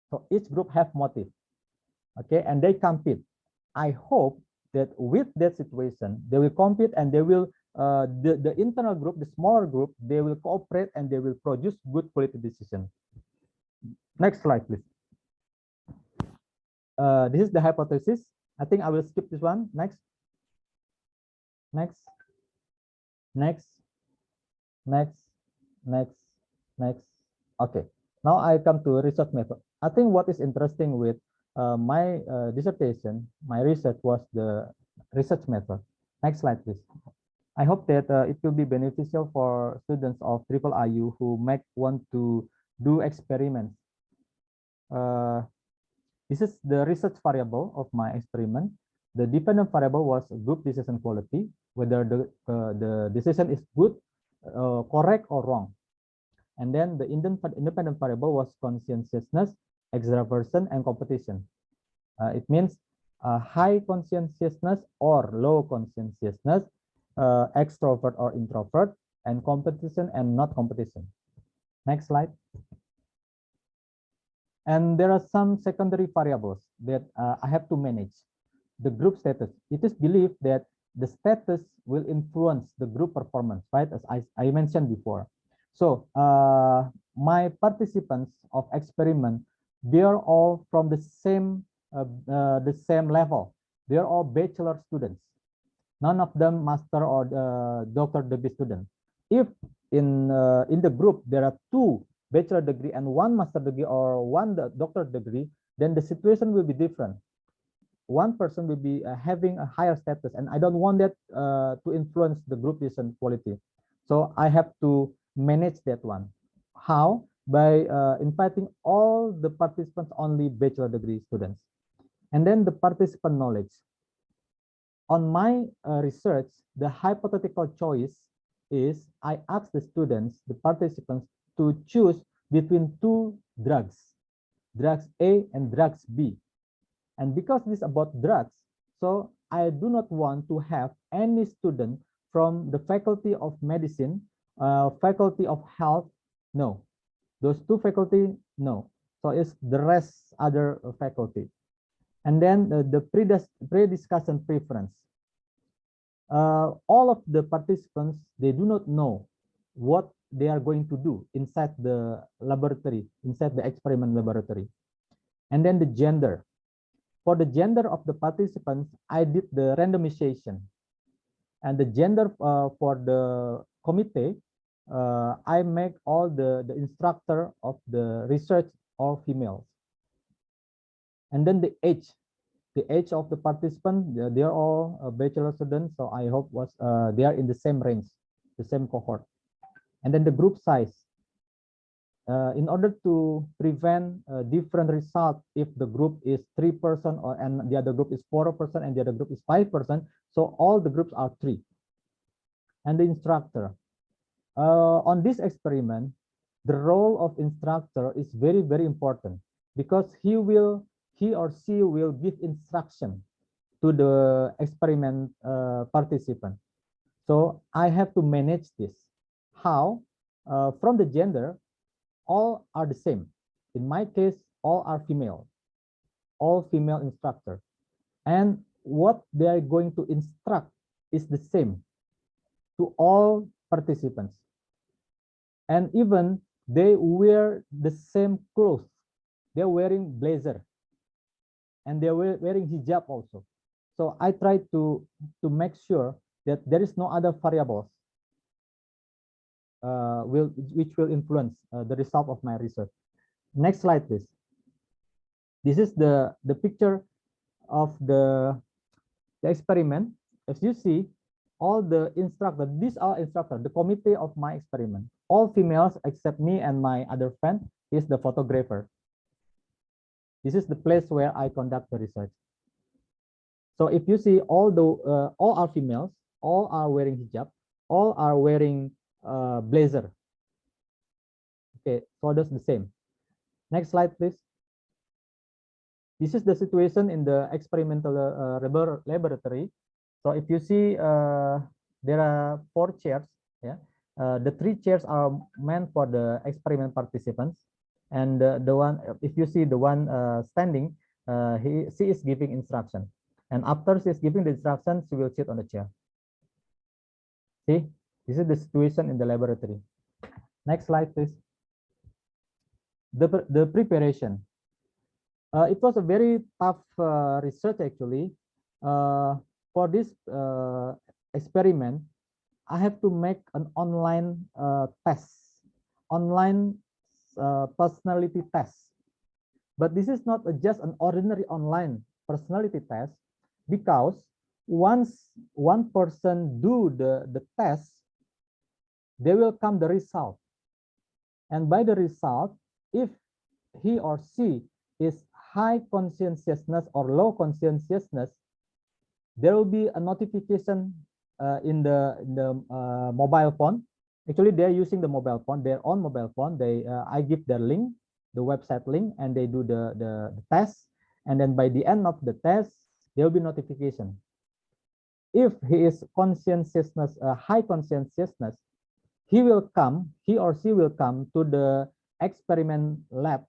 So each group have motive, okay, and they compete. I hope that with that situation, they will compete and they will, the internal group, the smaller group, they will cooperate and they will produce good quality decision. Next slide, please. This is the hypothesis. I think I will skip this one. Next. Next. Next. Next. Next. Next. Okay. Now I come to research method. I think what is interesting with my dissertation, my research was the research method. Next slide, please. I hope that it will be beneficial for students of triple IU who might want to do experiments. This is the research variable of my experiment. The dependent variable was group decision quality, whether the decision is good, correct, or wrong. And then the independent variable was conscientiousness, extraversion, and competition. It means high conscientiousness or low conscientiousness, extrovert or introvert, and competition and not competition. Next slide. And there are some secondary variables that I have to manage. The group status. It is believed that the status will influence the group performance, right? As I mentioned before. So my participants of experiment, they are all from the same level. They are all bachelor students. None of them master or doctor degree students. If in the group there are 2 bachelor degree and 1 master degree or 1 doctor degree, then the situation will be different. One person will be having a higher status, and I don't want that to influence the group decision quality. So I have to manage that one. How? By inviting all the participants only bachelor degree students. And then the participant knowledge. On my research, the hypothetical choice is I ask the students, the participants, to choose between 2 drugs, drugs A and drugs B. And because this is about drugs, so I do not want to have any student from the faculty of medicine, faculty of health, no. Those 2 faculty, no. So it's the rest other faculty. And then the pre-discussion preference. All of the participants, they do not know what they are going to do inside the laboratory, inside the experiment laboratory. And then the gender. For the gender of the participants, I did the randomization. And the gender for the committee, I make all the instructor of the research all females. And then the age of the participant, they are all bachelor students. So I hope they are in the same range, the same cohort. And then the group size. In order to prevent different result, if the group is 3 person and the other group is 4 person and the other group is 5 person, so all the groups are 3. And the instructor. On this experiment, the role of instructor is very, very important because he or she will give instruction to the experiment participant. So I have to manage this. How? From the gender, all are the same. In my case, all are female, all female instructor. And what they are going to instruct is the same to all participants. And even they wear the same clothes. They're wearing blazer and they're wearing hijab also. So I try to make sure that there is no other variables which will influence the result of my research. Next slide, please. This is the picture of the experiment. As you see, all the instructors, these are instructors, the committee of my experiment, all females except me and my other friend is the photographer. This is the place where I conduct the research. So if you see all are females, all are wearing hijab, all are wearing blazer. Okay, so that's the same. Next slide, please. This is the situation in the experimental laboratory. So if you see, there are 4 chairs. Yeah, the 3 chairs are meant for the experiment participants, and the one, if you see the one standing, she is giving instruction, and after she is giving the instruction, she will sit on the chair. See, this is the situation in the laboratory. Next slide, please. The preparation. It was a very tough research actually. For this experiment, I have to make an online test, online personality test. But this is not just an ordinary online personality test, because once one person do the test, there will come the result. And by the result, if he or she is high conscientiousness or low conscientiousness, there will be a notification in the mobile phone. Actually, they're using the mobile phone, their own mobile phone. I give their link, the website link, and they do the test. And then by the end of the test, there will be notification. If he is conscientiousness, high conscientiousness, he or she will come to the experiment lab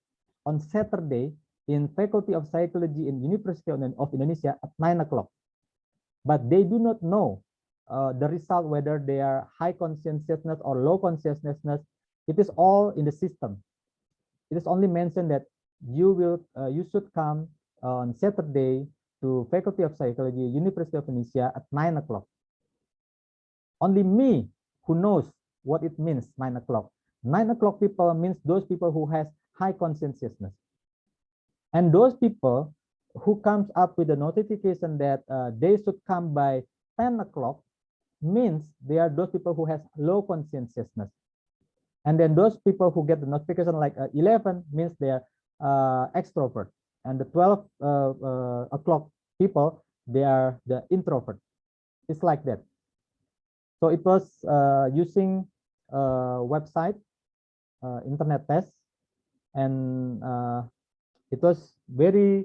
on Saturday in Faculty of Psychology in University of Indonesia at 9 o'clock. But they do not know the result, whether they are high conscientiousness or low conscientiousness. It is all in the system. It is only mentioned that you should come on Saturday to Faculty of Psychology, University of Indonesia at 9 o'clock. Only me who knows what it means, 9 o'clock. 9 o'clock people means those people who has high conscientiousness. And those people who comes up with the notification that they should come by 10 o'clock means they are those people who has low conscientiousness. And then those people who get the notification like 11 means they are extrovert. And the 12 o'clock people, they are the introvert. It's like that. So it was using website, internet test, and it was very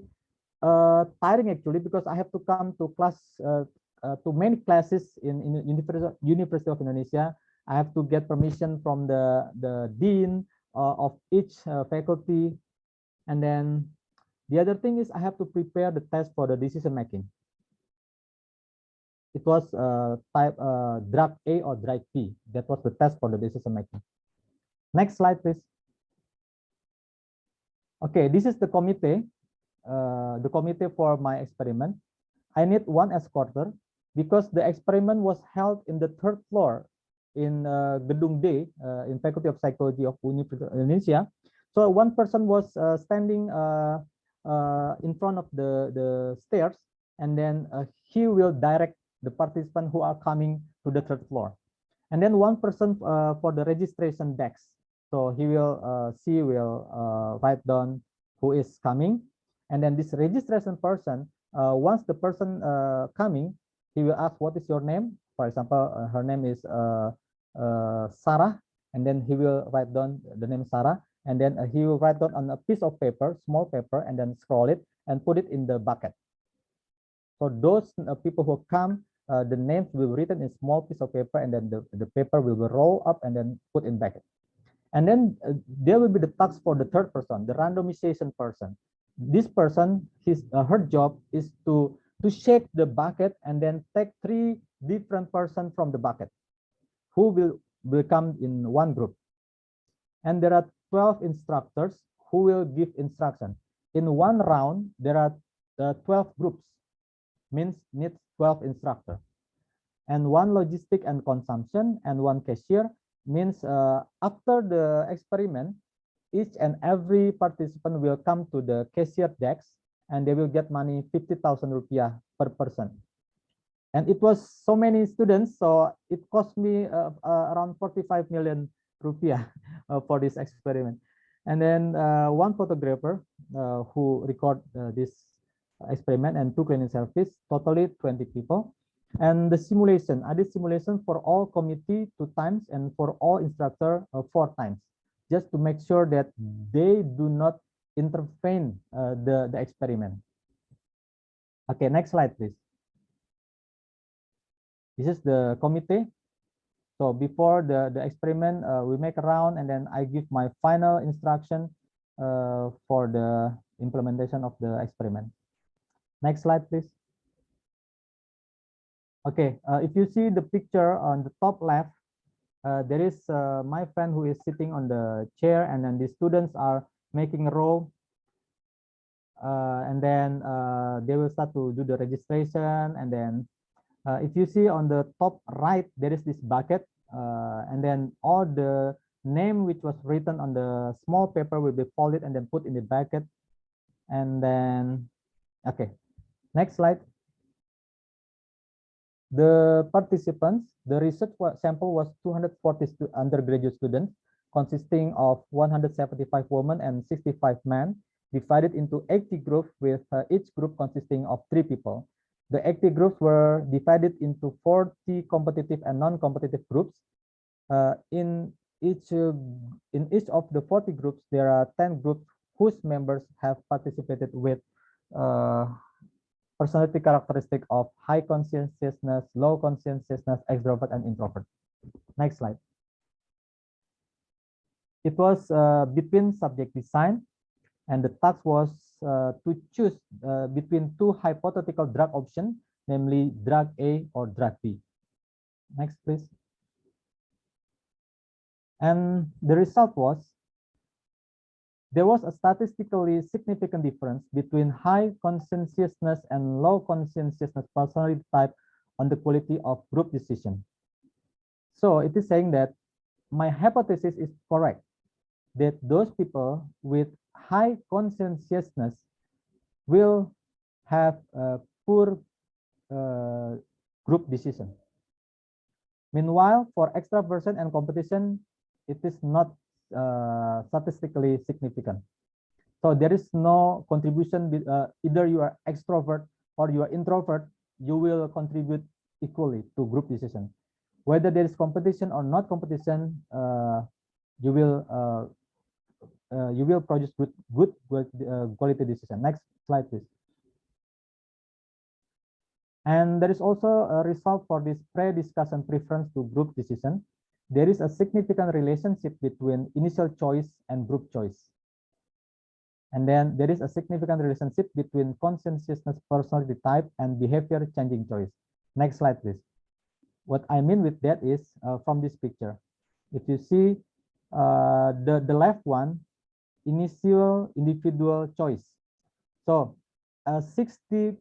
tiring actually, because I have to come to class, to many classes in University of Indonesia. I have to get permission from the dean of each faculty, and then the other thing is I have to prepare the test for the decision making. It was type drug A or drug B. That was the test for the decision making. Next slide, please. Okay, this is the committee for my experiment. I need one escorter because the experiment was held in the 3rd floor in Gedung D in Faculty of Psychology of University of Indonesia. So one person was standing in front of the stairs, and then he will direct the participants who are coming to the 3rd floor. And then one person for the registration desk. So he will write down who is coming. And then this registration person, once the person coming, he will ask, what is your name? For example, her name is Sarah. And then he will write down the name Sarah. And then he will write down on a piece of paper, small paper, and then scroll it and put it in the bucket. So those people who come, the names will be written in small piece of paper, and then the paper will be rolled up and then put in bucket. And then there will be the task for the 3rd person, the randomization person. This person, her job is to shake the bucket and then take 3 different person from the bucket who will come in one group. And there are 12 instructors who will give instruction. In one round, there are 12 groups, means needs 12 instructors. And one logistic and consumption and one cashier, means after the experiment, each and every participant will come to the cashier desk and they will get money 50,000 rupiah per person. And it was so many students, so it cost me around 45 million rupiah for this experiment. And then one photographer who record this experiment and 2 cleaning service, totally 20 people. And the simulation, I did simulation for all committee 2 times and for all instructor 4 times, just to make sure that they do not intervene the experiment. Okay, next slide, please. This is the committee. So before the experiment, we make a round and then I give my final instruction for the implementation of the experiment. Next slide, please. Okay, if you see the picture on the top left, there is my friend who is sitting on the chair, and then the students are making a row. And then they will start to do the registration. And then if you see on the top right, there is this bucket. And then all the name which was written on the small paper will be folded and then put in the bucket. And then, okay, next slide. The participants, the research sample was 240 undergraduate students, consisting of 175 women and 65 men, divided into 80 groups, with each group consisting of 3 people. The 80 groups were divided into 40 competitive and non-competitive groups. In each of the 40 groups, there are 10 groups whose members have participated with personality characteristic of high conscientiousness, low conscientiousness, extrovert, and introvert. Next slide. It was between subject design, and the task was to choose between 2 hypothetical drug options, namely drug A or drug B. Next, please. And the result was, there was a statistically significant difference between high conscientiousness and low conscientiousness personality type on the quality of group decision. So it is saying that my hypothesis is correct, that those people with high conscientiousness will have a poor group decision. Meanwhile, for extraversion and competition, it is not statistically significant. So there is no contribution. Either you are extrovert or you are introvert, you will contribute equally to group decision. Whether there is competition or not competition, you will produce good quality decision. Next slide, please. And there is also a result for this pre-discussion preference to group decision. There is a significant relationship between initial choice and group choice. And then there is a significant relationship between conscientiousness personality type and behavior changing choice. Next slide, please. What I mean with that is from this picture. If you see the left one, initial individual choice. So 60%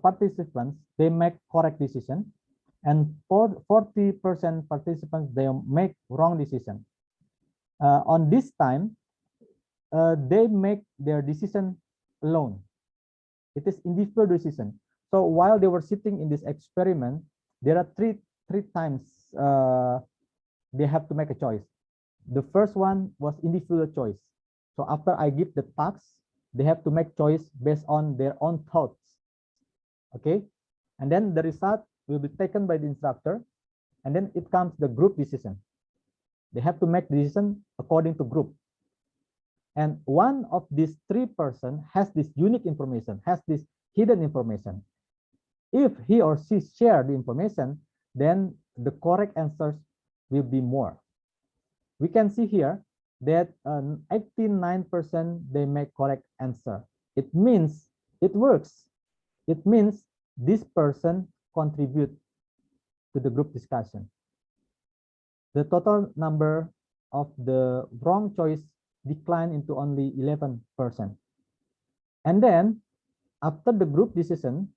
participants, they make correct decision, and 40% participants, they make wrong decision. On this time, they make their decision alone. It is individual decision. So while they were sitting in this experiment, there are three times they have to make a choice. The first one was individual choice. So after I give the task, they have to make choice based on their own thoughts. Okay, and then the result will be taken by the instructor, and then it comes the group decision. They have to make decision according to group. And one of these 3 persons has this unique information, has this hidden information. If he or she share the information, then the correct answers will be more. We can see here that 89% they make correct answer. It means it works. It means this person contribute to the group discussion. The total number of the wrong choice declined into only 11%. And then after the group decision,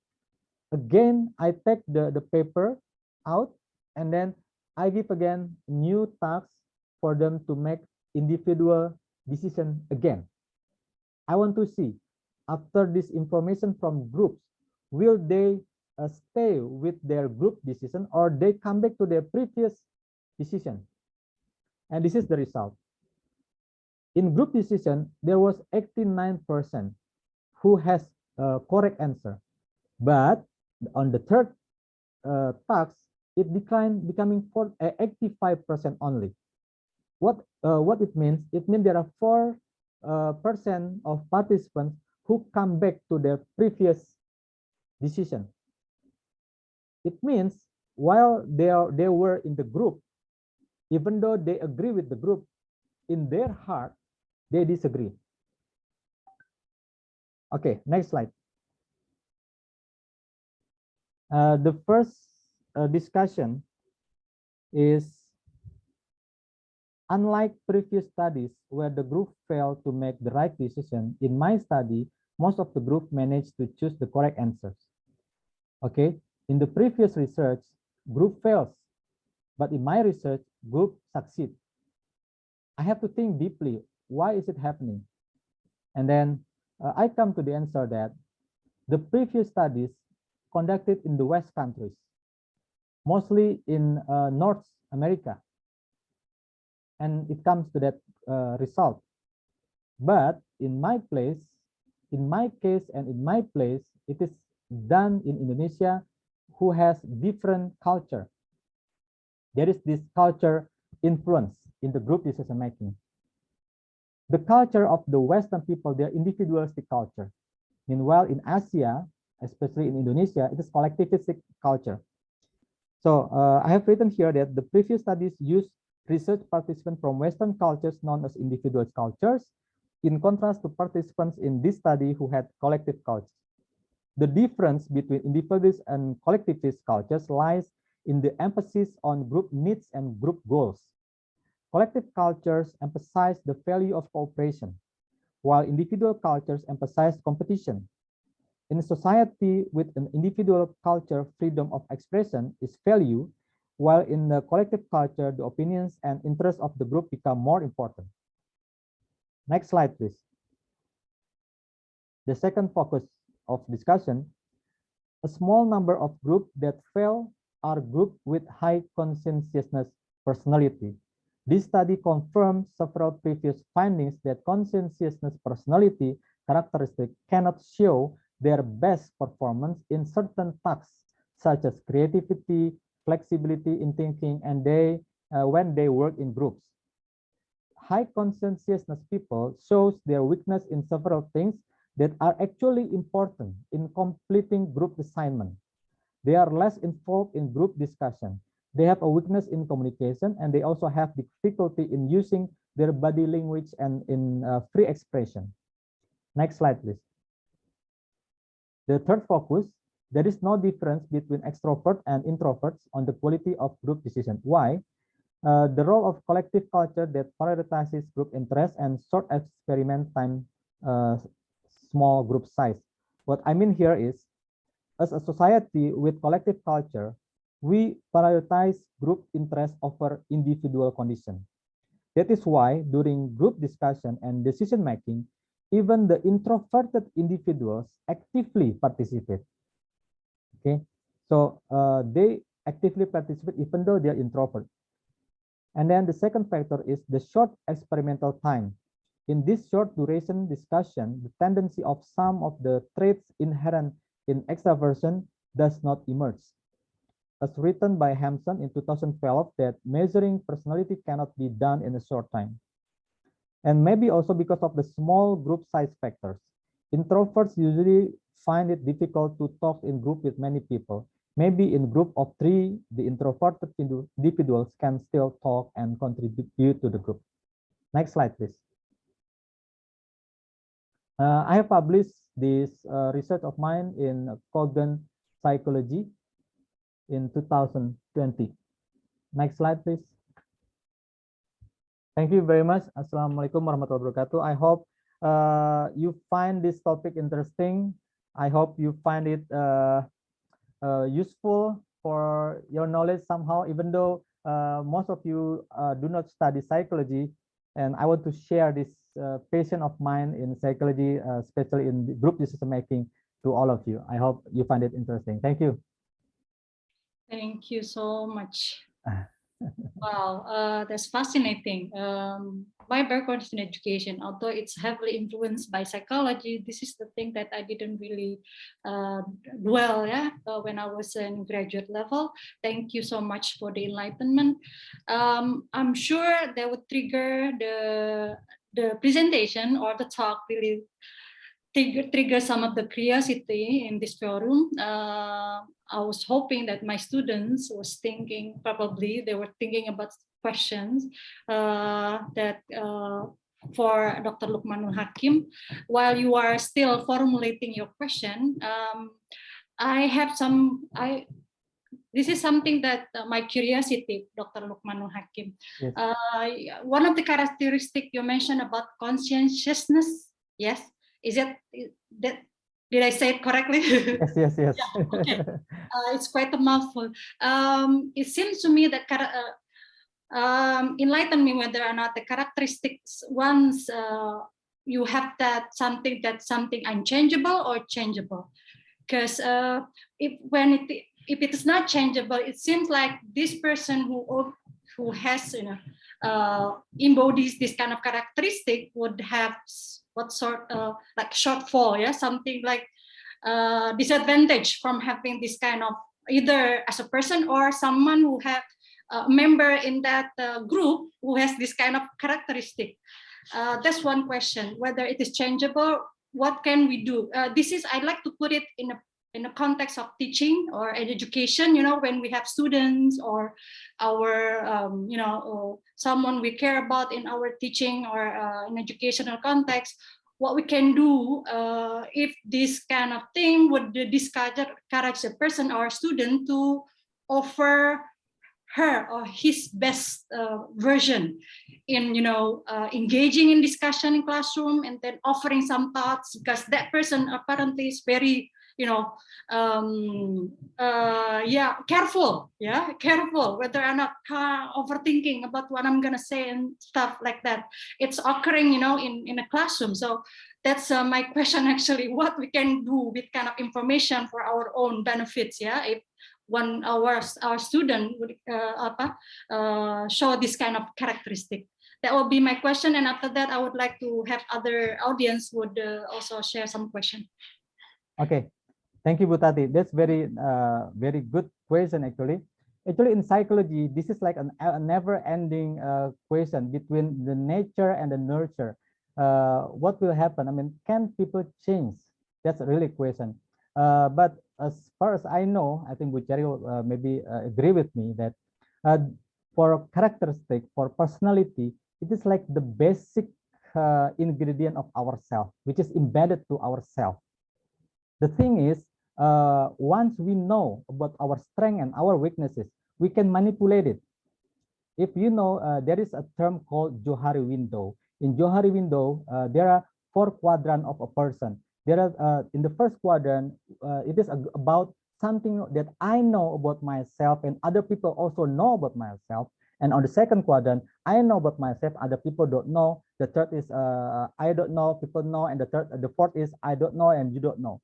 again, I take the paper out and then I give again new tasks for them to make individual decision again. I want to see after this information from groups, will they stay with their group decision or they come back to their previous decision? And this is the result. In group decision, there was 89% who has a correct answer. But on the third task, it declined, becoming 85% only. What it means? It means there are 4% of participants who come back to their previous decision. It means while they were in the group, even though they agree with the group, in their heart they disagree. Okay, next slide. The first discussion is, unlike previous studies where the group failed to make the right decision, in my study, most of the group managed to choose the correct answers. Okay, in the previous research, group fails, but in my research, group succeed. I have to think deeply, why is it happening? And then I come to the answer that the previous studies conducted in the West countries, mostly in North America, and it comes to that result. But in my place, in my case and in my place, it is done in Indonesia, who has different culture. There is this culture influence in the group decision making. The culture of the Western people, they are individualistic culture. Meanwhile, in Asia, especially in Indonesia, it is collectivistic culture. So I have written here that the previous studies used research participants from Western cultures known as individualist cultures, in contrast to participants in this study who had collective cultures. The difference between individualist and collectivist cultures lies in the emphasis on group needs and group goals. Collective cultures emphasize the value of cooperation, while individual cultures emphasize competition. In a society with an individual culture, freedom of expression is valued, while in the collective culture, the opinions and interests of the group become more important. Next slide, please. The second focus of discussion, a small number of groups that fail are grouped with high conscientiousness personality. This study confirms several previous findings that conscientiousness personality characteristics cannot show their best performance in certain tasks, such as creativity, flexibility in thinking, and when they work in groups. High conscientiousness people shows their weakness in several things that are actually important in completing group assignment. They are less involved in group discussion. They have a weakness in communication, and they also have difficulty in using their body language and in free expression. Next slide, please. The third focus, there is no difference between extrovert and introverts on the quality of group decision. Why? The role of collective culture that prioritizes group interest and short experiment time, small group size. What I mean here is, as a society with collective culture, we prioritize group interest over individual condition. That is why during group discussion and decision making, even the introverted individuals actively participate. Okay, so they actively participate even though they are introvert. And then the second factor is the short experimental time. In this short duration discussion, the tendency of some of the traits inherent in extraversion does not emerge. As written by Hampson in 2012, that measuring personality cannot be done in a short time. And maybe also because of the small group size factors. Introverts usually find it difficult to talk in group with many people. Maybe in group of 3, the introverted individuals can still talk and contribute to the group. Next slide, please. I have published this research of mine in Cognitive Psychology. in 2020. Next slide, please. Thank you very much. Assalamualaikum warahmatullahi wabarakatuh. I hope you find this topic interesting. I hope you find it useful for your knowledge somehow, even though most of you do not study psychology. And I want to share this passion of mine in psychology, especially in group decision making, to all of you. I hope you find it interesting. Thank you. Thank you so much. Wow, that's fascinating. My background is in education, although it's heavily influenced by psychology. This is the thing that I didn't really dwell, when I was in graduate level. Thank you so much for the enlightenment. I'm sure that would trigger the presentation or the talk really trigger some of the curiosity in this forum. I was hoping that my students was thinking, probably they were thinking about questions that for Dr. Nul Hakim. While you are still formulating your question, this is something that my curiosity, Dr. Nul Hakim. Yes. One of the characteristics you mentioned about conscientiousness, yes, is it that? Did I say it correctly? Yes, yes, yes. Yeah, okay. It's quite a mouthful. It seems to me that enlighten me whether or not the characteristics once you have that something unchangeable or changeable. Because if it is not changeable, it seems like this person who has embodies this kind of characteristic would have what sort like shortfall, something like disadvantage from having this kind of, either as a person or someone who have a member in that group who has this kind of characteristic. That's one question, whether it is changeable. What can we do? I'd like to put it in the context of teaching or education, when we have students or our, someone we care about in our teaching or in educational context, what we can do if this kind of thing would discourage a person or a student to offer her or his best version in engaging in discussion in classroom, and then offering some thoughts, because that person apparently is very careful whether or not overthinking about what I'm gonna say and stuff like that. It's occurring in a classroom. So that's my question actually, what we can do with kind of information for our own benefits, if when our student would show this kind of characteristic. That will be my question, and after that I would like to have other audience would also share some question. Okay, thank you, Butati. That's very good question actually. Actually, in psychology, this is like a never-ending question between the nature and the nurture. What will happen? I mean, can people change? That's a really question. But as far as I know, I think Buchari will maybe agree with me that for characteristic, for personality, it is like the basic ingredient of ourself, which is embedded to ourself. The thing is, once we know about our strength and our weaknesses, we can manipulate it. If you know, there is a term called Johari window. In Johari window, there are 4 quadrants of a person. There are in the first quadrant, it is about something that I know about myself and other people also know about myself. And on the second quadrant, I know about myself, other people don't know. The third is I don't know, people know, and the fourth is I don't know and you don't know.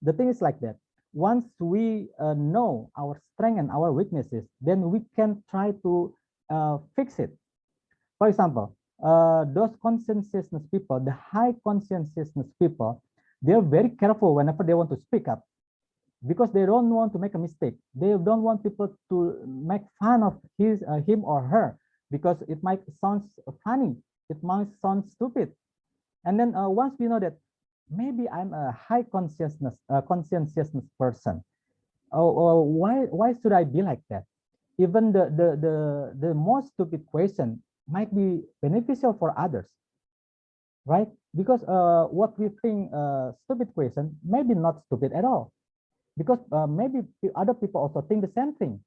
The thing is like that. Once we know our strength and our weaknesses, then we can try to fix it. For example, those conscientiousness people, the high conscientiousness people, they're very careful whenever they want to speak up, because they don't want to make a mistake. They don't want people to make fun of him or her, because it might sound funny, it might sound stupid. And then once we know that maybe I'm a high conscientiousness person, why should I be like that? Even the most stupid question might be beneficial for others, right? Because what we think stupid question maybe not stupid at all. because maybe other people also think the same thing.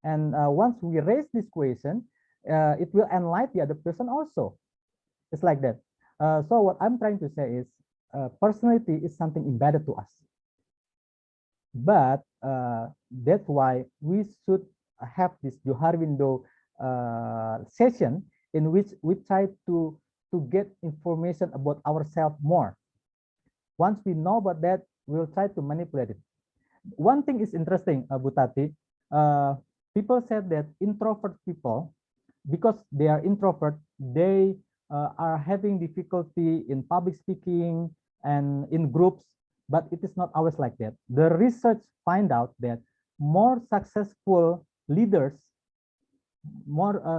And once we raise this question, it will enlighten the other person also. It's like that. So what I'm trying to say is personality is something embedded to us. But that's why we should have this Johar window session in which we try to get information about ourselves more. Once we know about that, we'll try to manipulate it. One thing is interesting, Butati. People said that introvert people, because they are introvert, they are having difficulty in public speaking and in groups, but it is not always like that. The research find out that more successful leaders,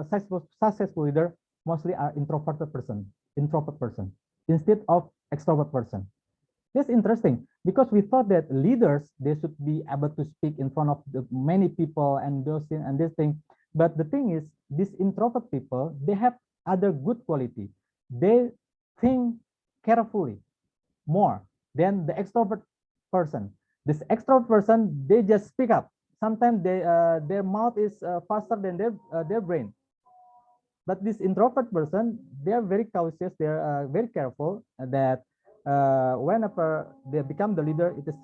successful leader mostly are introvert person instead of extrovert person. That's interesting because we thought that leaders, they should be able to speak in front of the many people and those things and this thing. But the thing is, these introvert people, they have other good quality. They think carefully more than the extrovert person. This extrovert person, they just speak up. Sometimes they their mouth is faster than their brain. But this introvert person, they are very cautious. They are very careful that whenever they become the leader, it is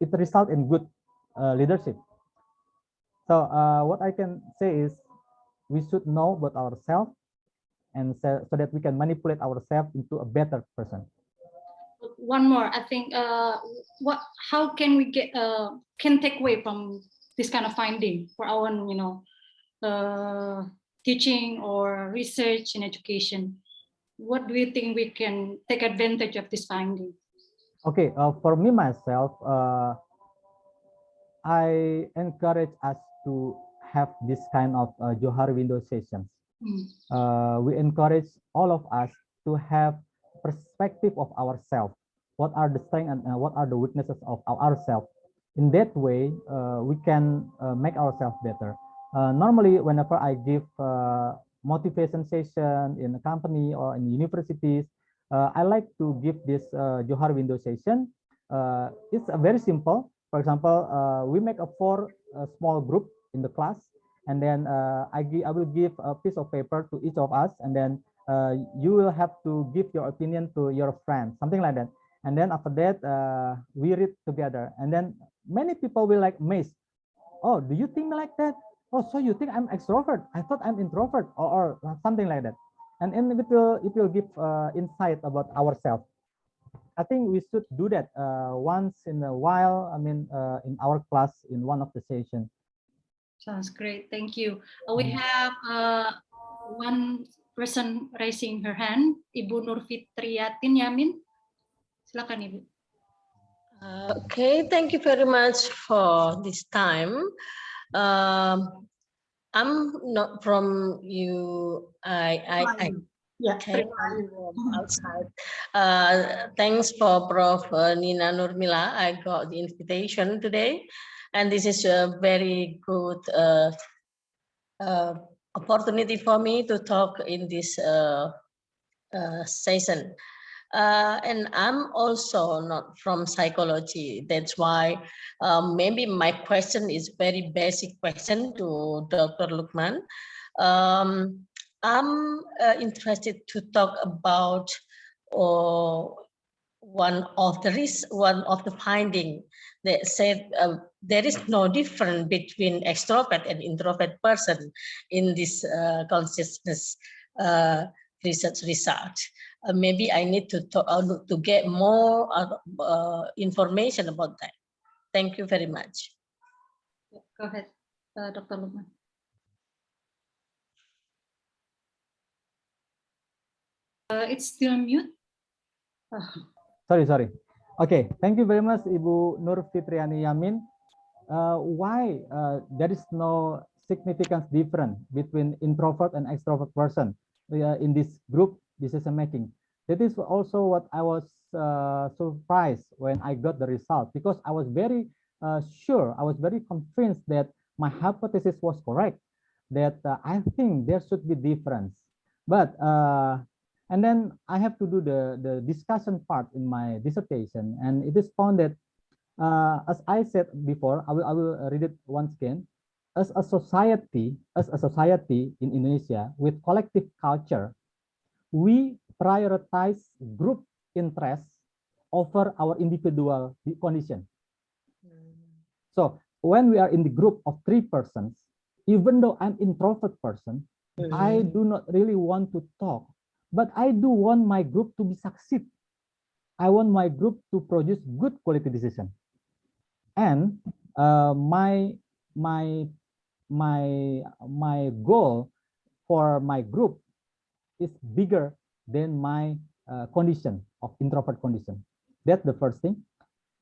it result in good leadership. So what I can say is we should know about ourselves and so that we can manipulate ourselves into a better person. One more, I think, how can we can take away from this kind of finding for our own, teaching or research in education? What do you think we can take advantage of this finding? Okay, for me myself, I encourage us to have this kind of Johar window sessions. We encourage all of us to have perspective of ourselves. What are the strengths and what are the weaknesses of ourselves? In that way, we can make ourselves better. Normally, whenever I give motivation session in a company or in universities, I like to give this Johar window session. It's very simple. For example, we make a small group in the class, and then I will give a piece of paper to each of us, and then you will have to give your opinion to your friend, something like that. And then after that, we read together, and then many people will like amazed. Oh, do you think like that? Oh, so you think I'm extrovert? I thought I'm introvert, or something like that. And it will give insight about ourselves. I think we should do that once in a while. I mean, in our class, in one of the sessions. Sounds great. Thank you. We have one person raising her hand, Ibu Nul-Hakim-23022022. Silakan, Ibu. Okay, thank you very much for this time. I'm not from you. Yeah, came from outside. Thanks for Prof. Nina Nurmila. I got the invitation today, and this is a very good opportunity for me to talk in this session. And I'm also not from psychology. That's why maybe my question is very basic question to Dr. Lukman. I'm interested to talk about one of the finding that said there is no difference between extrovert and introvert person in this consciousness research. Maybe I need to talk, to get more information about that. Thank you very much. Go ahead, Dr. Lukman. It's still mute. Sorry. Okay, thank you very much, Ibu Nur Fitriani Yamin. Why there is no significant difference between introvert and extrovert person in this group decision making? That is also what I was surprised when I got the result, because I was very sure, I was very convinced that my hypothesis was correct, that I think there should be difference. But and then I have to do the discussion part in my dissertation, and it is found that as I said before, I will read it once again. As a society in Indonesia with collective culture, we prioritize group interests over our individual condition. So when we are in the group of 3 persons, even though I'm introvert person, I do not really want to talk, but I do want my group to be succeed. I want my group to produce good quality decision. And my goal for my group is bigger than my condition of introvert condition. That's the first thing.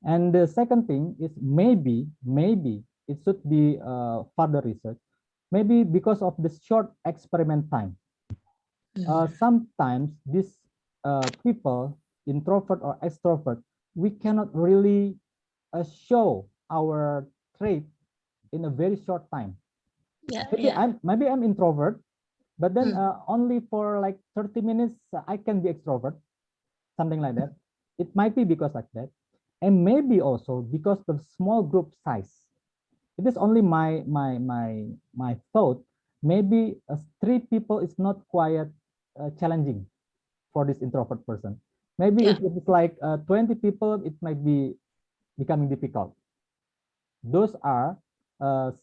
And the second thing is maybe it should be further research. Maybe because of the short experiment time. Sometimes these people, introvert or extrovert, we cannot really show our trait in a very short time. Yeah, maybe I'm introvert, but then only for like 30 minutes I can be extrovert, something like that. It might be because like that, and maybe also because the small group size. It is only my thought. Maybe 3 people is not quite challenging for this introvert person. Maybe if it's like 20 people, it might be becoming difficult. Those are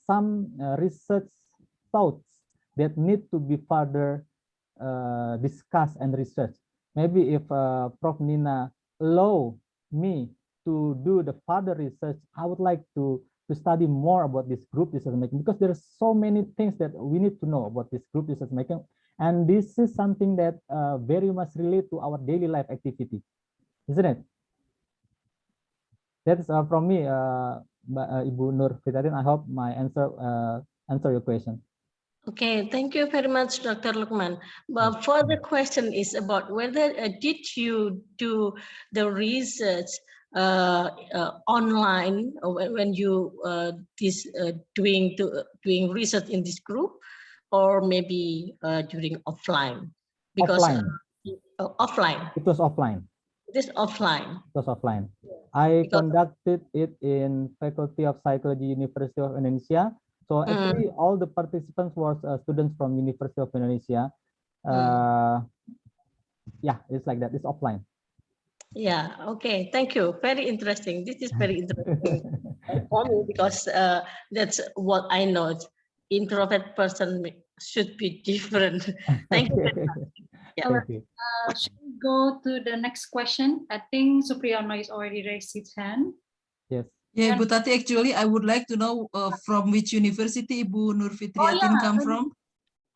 some research thoughts that need to be further discussed and researched. Maybe if Prof. Nina allow me to do the further research, I would like to study more about this group decision making, because there are so many things that we need to know about this group decision making, and this is something that very much relate to our daily life activity, isn't it? That's from me, Ibu Nur Fitrin. I hope my answer your question. Okay, thank you very much, Dr. Lukman. But further question is about whether did you do the research online when you doing research in this group, or maybe during offline? Because offline. Offline. It was offline. It is offline. It was offline. I conducted it in Faculty of Psychology, University of Indonesia. So actually, all the participants were students from University of Indonesia. Yeah, it's like that. It's offline. Yeah. Okay. Thank you. Very interesting. This is very interesting for me, because that's what I know. Introvert person should be different. Thank you. Yeah. Thank you. Should we go to the next question? I think Supriyono is already raised his hand. Yes. Yeah, Ibu Tati, actually, I would like to know from which university Ibu Nur Fitriyatin come from?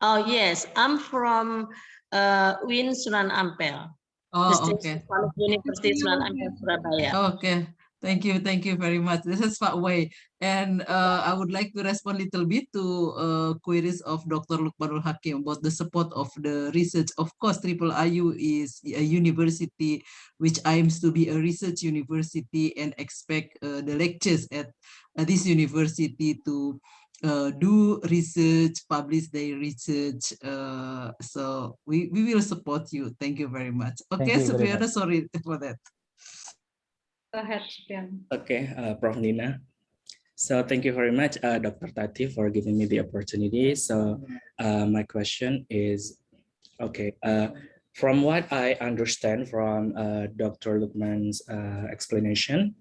Oh, yes. I'm from UIN Sunan Ampel. Oh, okay. University Sunan Ampel, Surabaya. Okay. Thank you very much. This is Pak Wei, and I would like to respond a little bit to queries of Dr. Nul Hakim about the support of the research. Of course, Triple IU is a university which aims to be a research university and expect the lectures at this university to do research, publish their research. So we will support you. Thank you very much. Okay, Supriyono, sorry for that. Go ahead, Supriyono. Okay, Prof. Nina. So thank you very much, Dr. Tati, for giving me the opportunity. So my question is, okay, from what I understand from Dr. Lukman's explanation,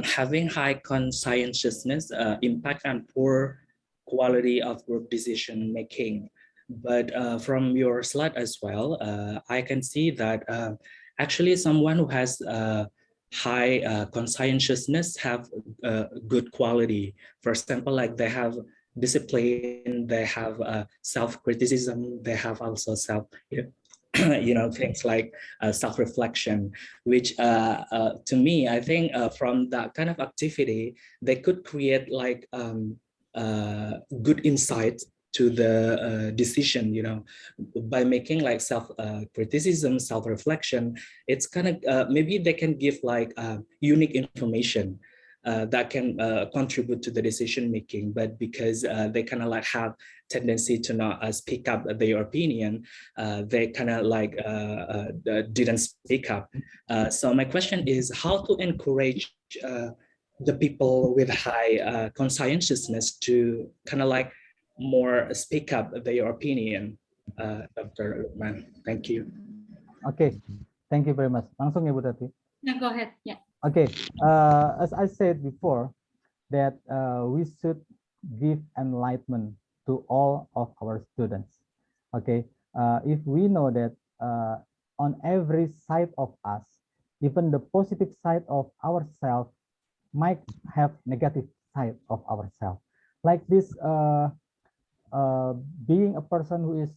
having high conscientiousness impact on poor quality of group decision making. But from your slide as well, I can see that actually someone who has high conscientiousness have good quality. For example, like they have discipline, they have self-criticism, they have also things like self-reflection, which to me, I think from that kind of activity, they could create like good insight to the decision, by making like self-criticism, self-reflection. It's kind of maybe they can give like unique information that can contribute to the decision making, but because they kind of like have tendency to not speak up their opinion, they kind of like didn't speak up. So my question is how to encourage the people with high conscientiousness to kind of like more speak up their opinion, Dr. Lukman. Thank you. Okay, thank you very much. Langsung ya Bu Tati. Yeah, go ahead. Yeah. Okay, as I said before, that we should give enlightenment to all of our students. Okay, if we know that on every side of us, even the positive side of ourselves might have negative side of ourselves. Like this, being a person who is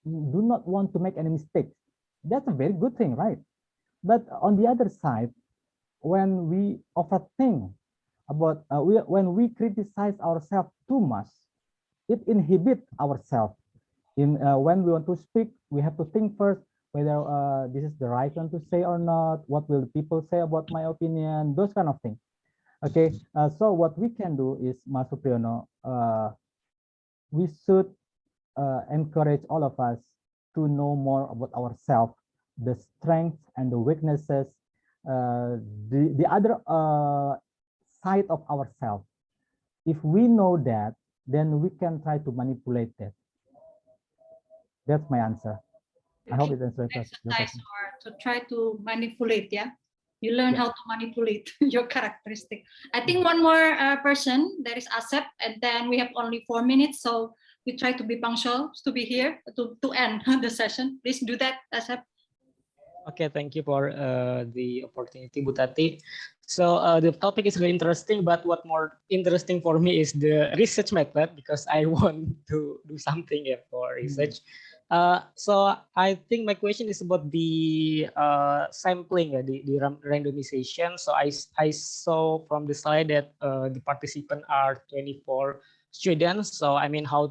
do not want to make any mistakes. That's a very good thing, right? But on the other side, when we overthink about when we criticize ourselves too much, it inhibits ourselves. In when we want to speak, we have to think first whether this is the right one to say or not. What will people say about my opinion? Those kind of things. Okay, so what we can do is, Mas Supriyono, we should encourage all of us to know more about ourselves, the strengths and the weaknesses, the other side of ourselves. If we know that, then we can try to manipulate that. That's my answer. I hope it answers your question. Or to try to manipulate, yeah? You learn how to manipulate your characteristic. I think one more person, there is Asep, and then we have only 4 minutes, so we try to be punctual to be here to end the session. Please do that, Asep. Okay, thank you for the opportunity, Bu Tati. So the topic is very interesting, but what more interesting for me is the research method, because I want to do something for research. So I think my question is about the sampling, the randomization. So I saw from the slide that the participants are 24 students. So I mean, how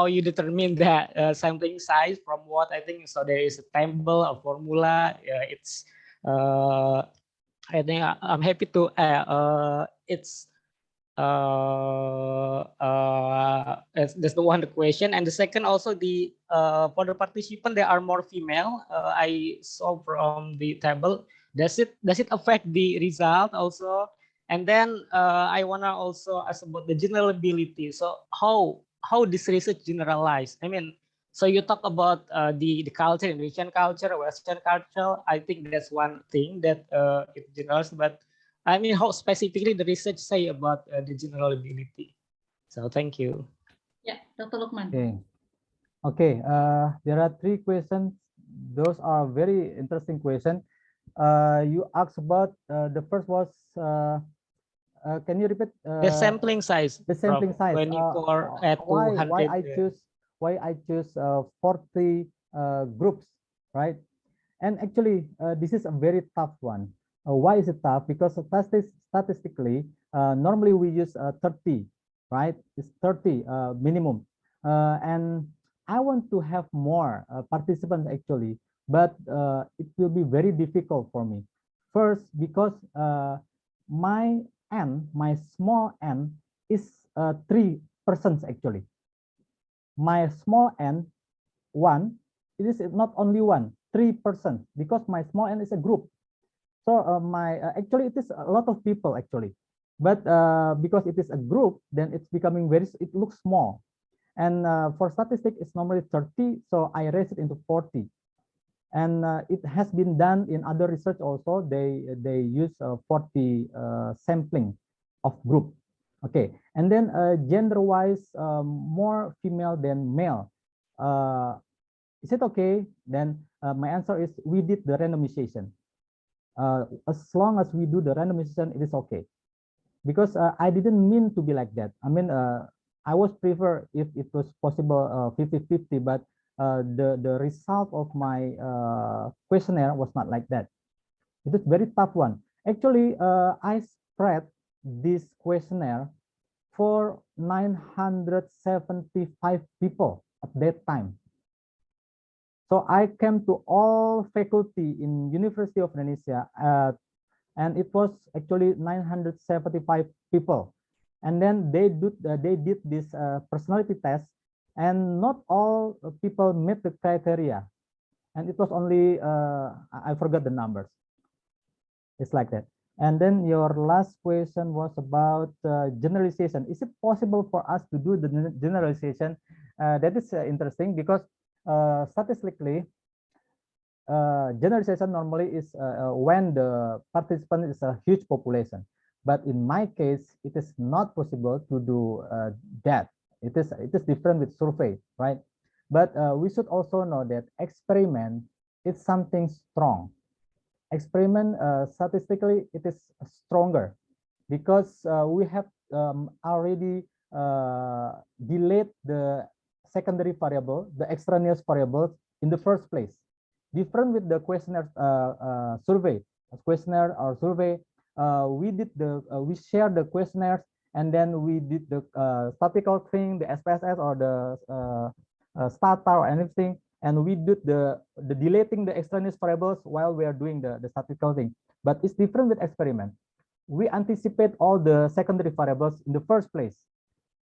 you determine that sampling size from what I think. So there is a table, a formula. It's I think I'm happy to that's the one question. And the second also, the for the participant, there are more female. I saw from the table. Does it affect the result also? And then I wanna also ask about the generality. So how this research generalized? I mean, so you talk about the culture, Indonesian culture, Western culture. I think that's one thing that it generalized, but I mean, how specifically the research say about the general ability? So thank you. Yeah, Dr. Lukman. Okay. There are 3 questions. Those are very interesting questions. You asked about the first was. Can you repeat? The sampling size. The sampling size. 24 at 200. Why I choose 40 groups, right? And actually, this is a very tough one. Why is it tough? Because statistically, normally we use 30, right? It's 30 minimum. And I want to have more participants actually, but it will be very difficult for me. First, because my small n is 3 persons actually. My small n, 1, it is not only 1, 3 persons, because my small n is a group. So actually it is a lot of people actually, but because it is a group, then it's becoming it looks small. And for statistics, it's normally 30, so I raise it into 40. And it has been done in other research also. They use 40 sampling of group. Okay, and then gender-wise, more female than male. Is it okay? Then my answer is we did the randomization. As long as we do the randomization, it is okay. Because I didn't mean to be like that. I mean, I was prefer if it was possible 50-50, but the result of my questionnaire was not like that. It is very tough one. Actually, I spread this questionnaire for 975 people at that time. So I came to all faculty in University of Indonesia, and it was actually 975 people. And then they did this personality test, and not all people met the criteria, and it was only I forgot the numbers. It's like that. And then your last question was about generalization. Is it possible for us to do the generalization? That is interesting, because statistically, generalization normally is when the participant is a huge population. But in my case, it is not possible to do that. It is different with survey, right? But we should also know that experiment is something strong. Experiment statistically it is stronger, because we have already delayed the secondary variable, the extraneous variables in the first place. Different with the questionnaire survey. Questionnaire or survey, we share the questionnaires, and then we did the statistical thing, the SPSS or the STATA or anything, and we did the deleting the extraneous variables while we are doing the statistical thing. But it's different with experiment. We anticipate all the secondary variables in the first place.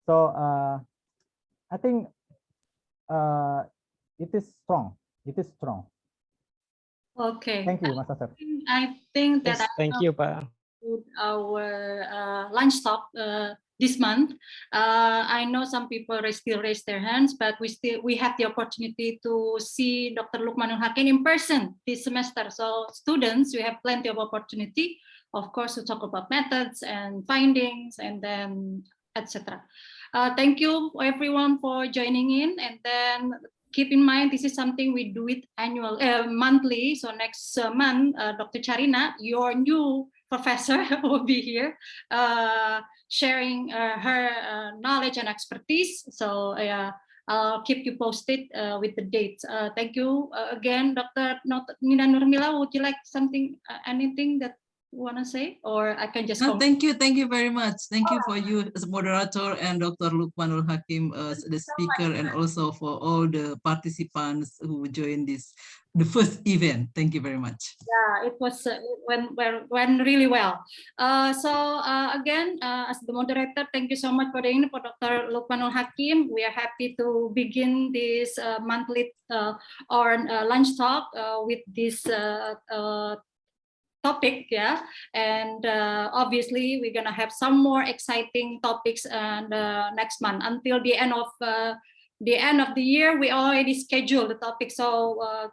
So I think it is strong. It is strong. Okay. Thank you, Mas Asep. I think that Yes, thank you, Pak. Our lunch talk this month. I know some people still raise their hands, but we have the opportunity to see Dr. Nul Hakim in person this semester. So students, we have plenty of opportunity, of course, to talk about methods and findings, and then etc. Thank you everyone for joining in, and then keep in mind this is something we do it monthly. So next month, Dr. Charina, your new professor, will be here sharing her knowledge and expertise. So I'll keep you posted with the dates. Thank you again, Dr. Nina Nurmila. Would you like something, anything that you want to say, or I can just no, thank you very much. Thank you for you as moderator, and Dr. Nul Hakim as the speaker, and also for all the participants who joined the first event. Thank you very much. Yeah, it was went really well. Again, as the moderator, thank you so much for Dr. Nul Hakim. We are happy to begin this monthly or lunch talk with this topic, yeah, and obviously we're gonna have some more exciting topics and next month. Until the end of the year, we already scheduled the topic, so we'll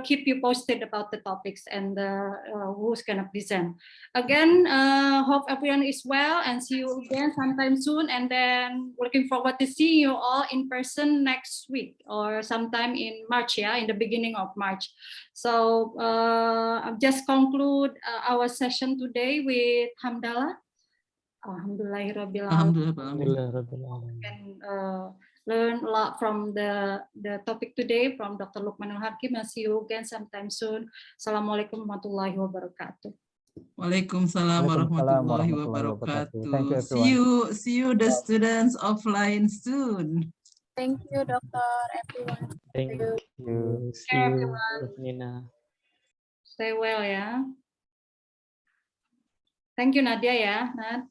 keep you posted about the topics and who's gonna present. Again, hope everyone is well, and see you again sometime soon, and then looking forward to see you all in person next week or sometime in March, yeah, in the beginning of March. So I'll just conclude our session today with Hamdalah. Alhamdulillahirrabbilalamin. Can learn a lot from the topic today from Dr. Nul Hakim. I'll see you again sometime soon. Assalamualaikum warahmatullahi wabarakatuh. Waalaikumsalam warahmatullahi wabarakatuh. See you the students offline soon. Thank you, Doctor, everyone. Thank you. See you, Nina. Stay well, ya. Thank you, Nadia, ya, Nad.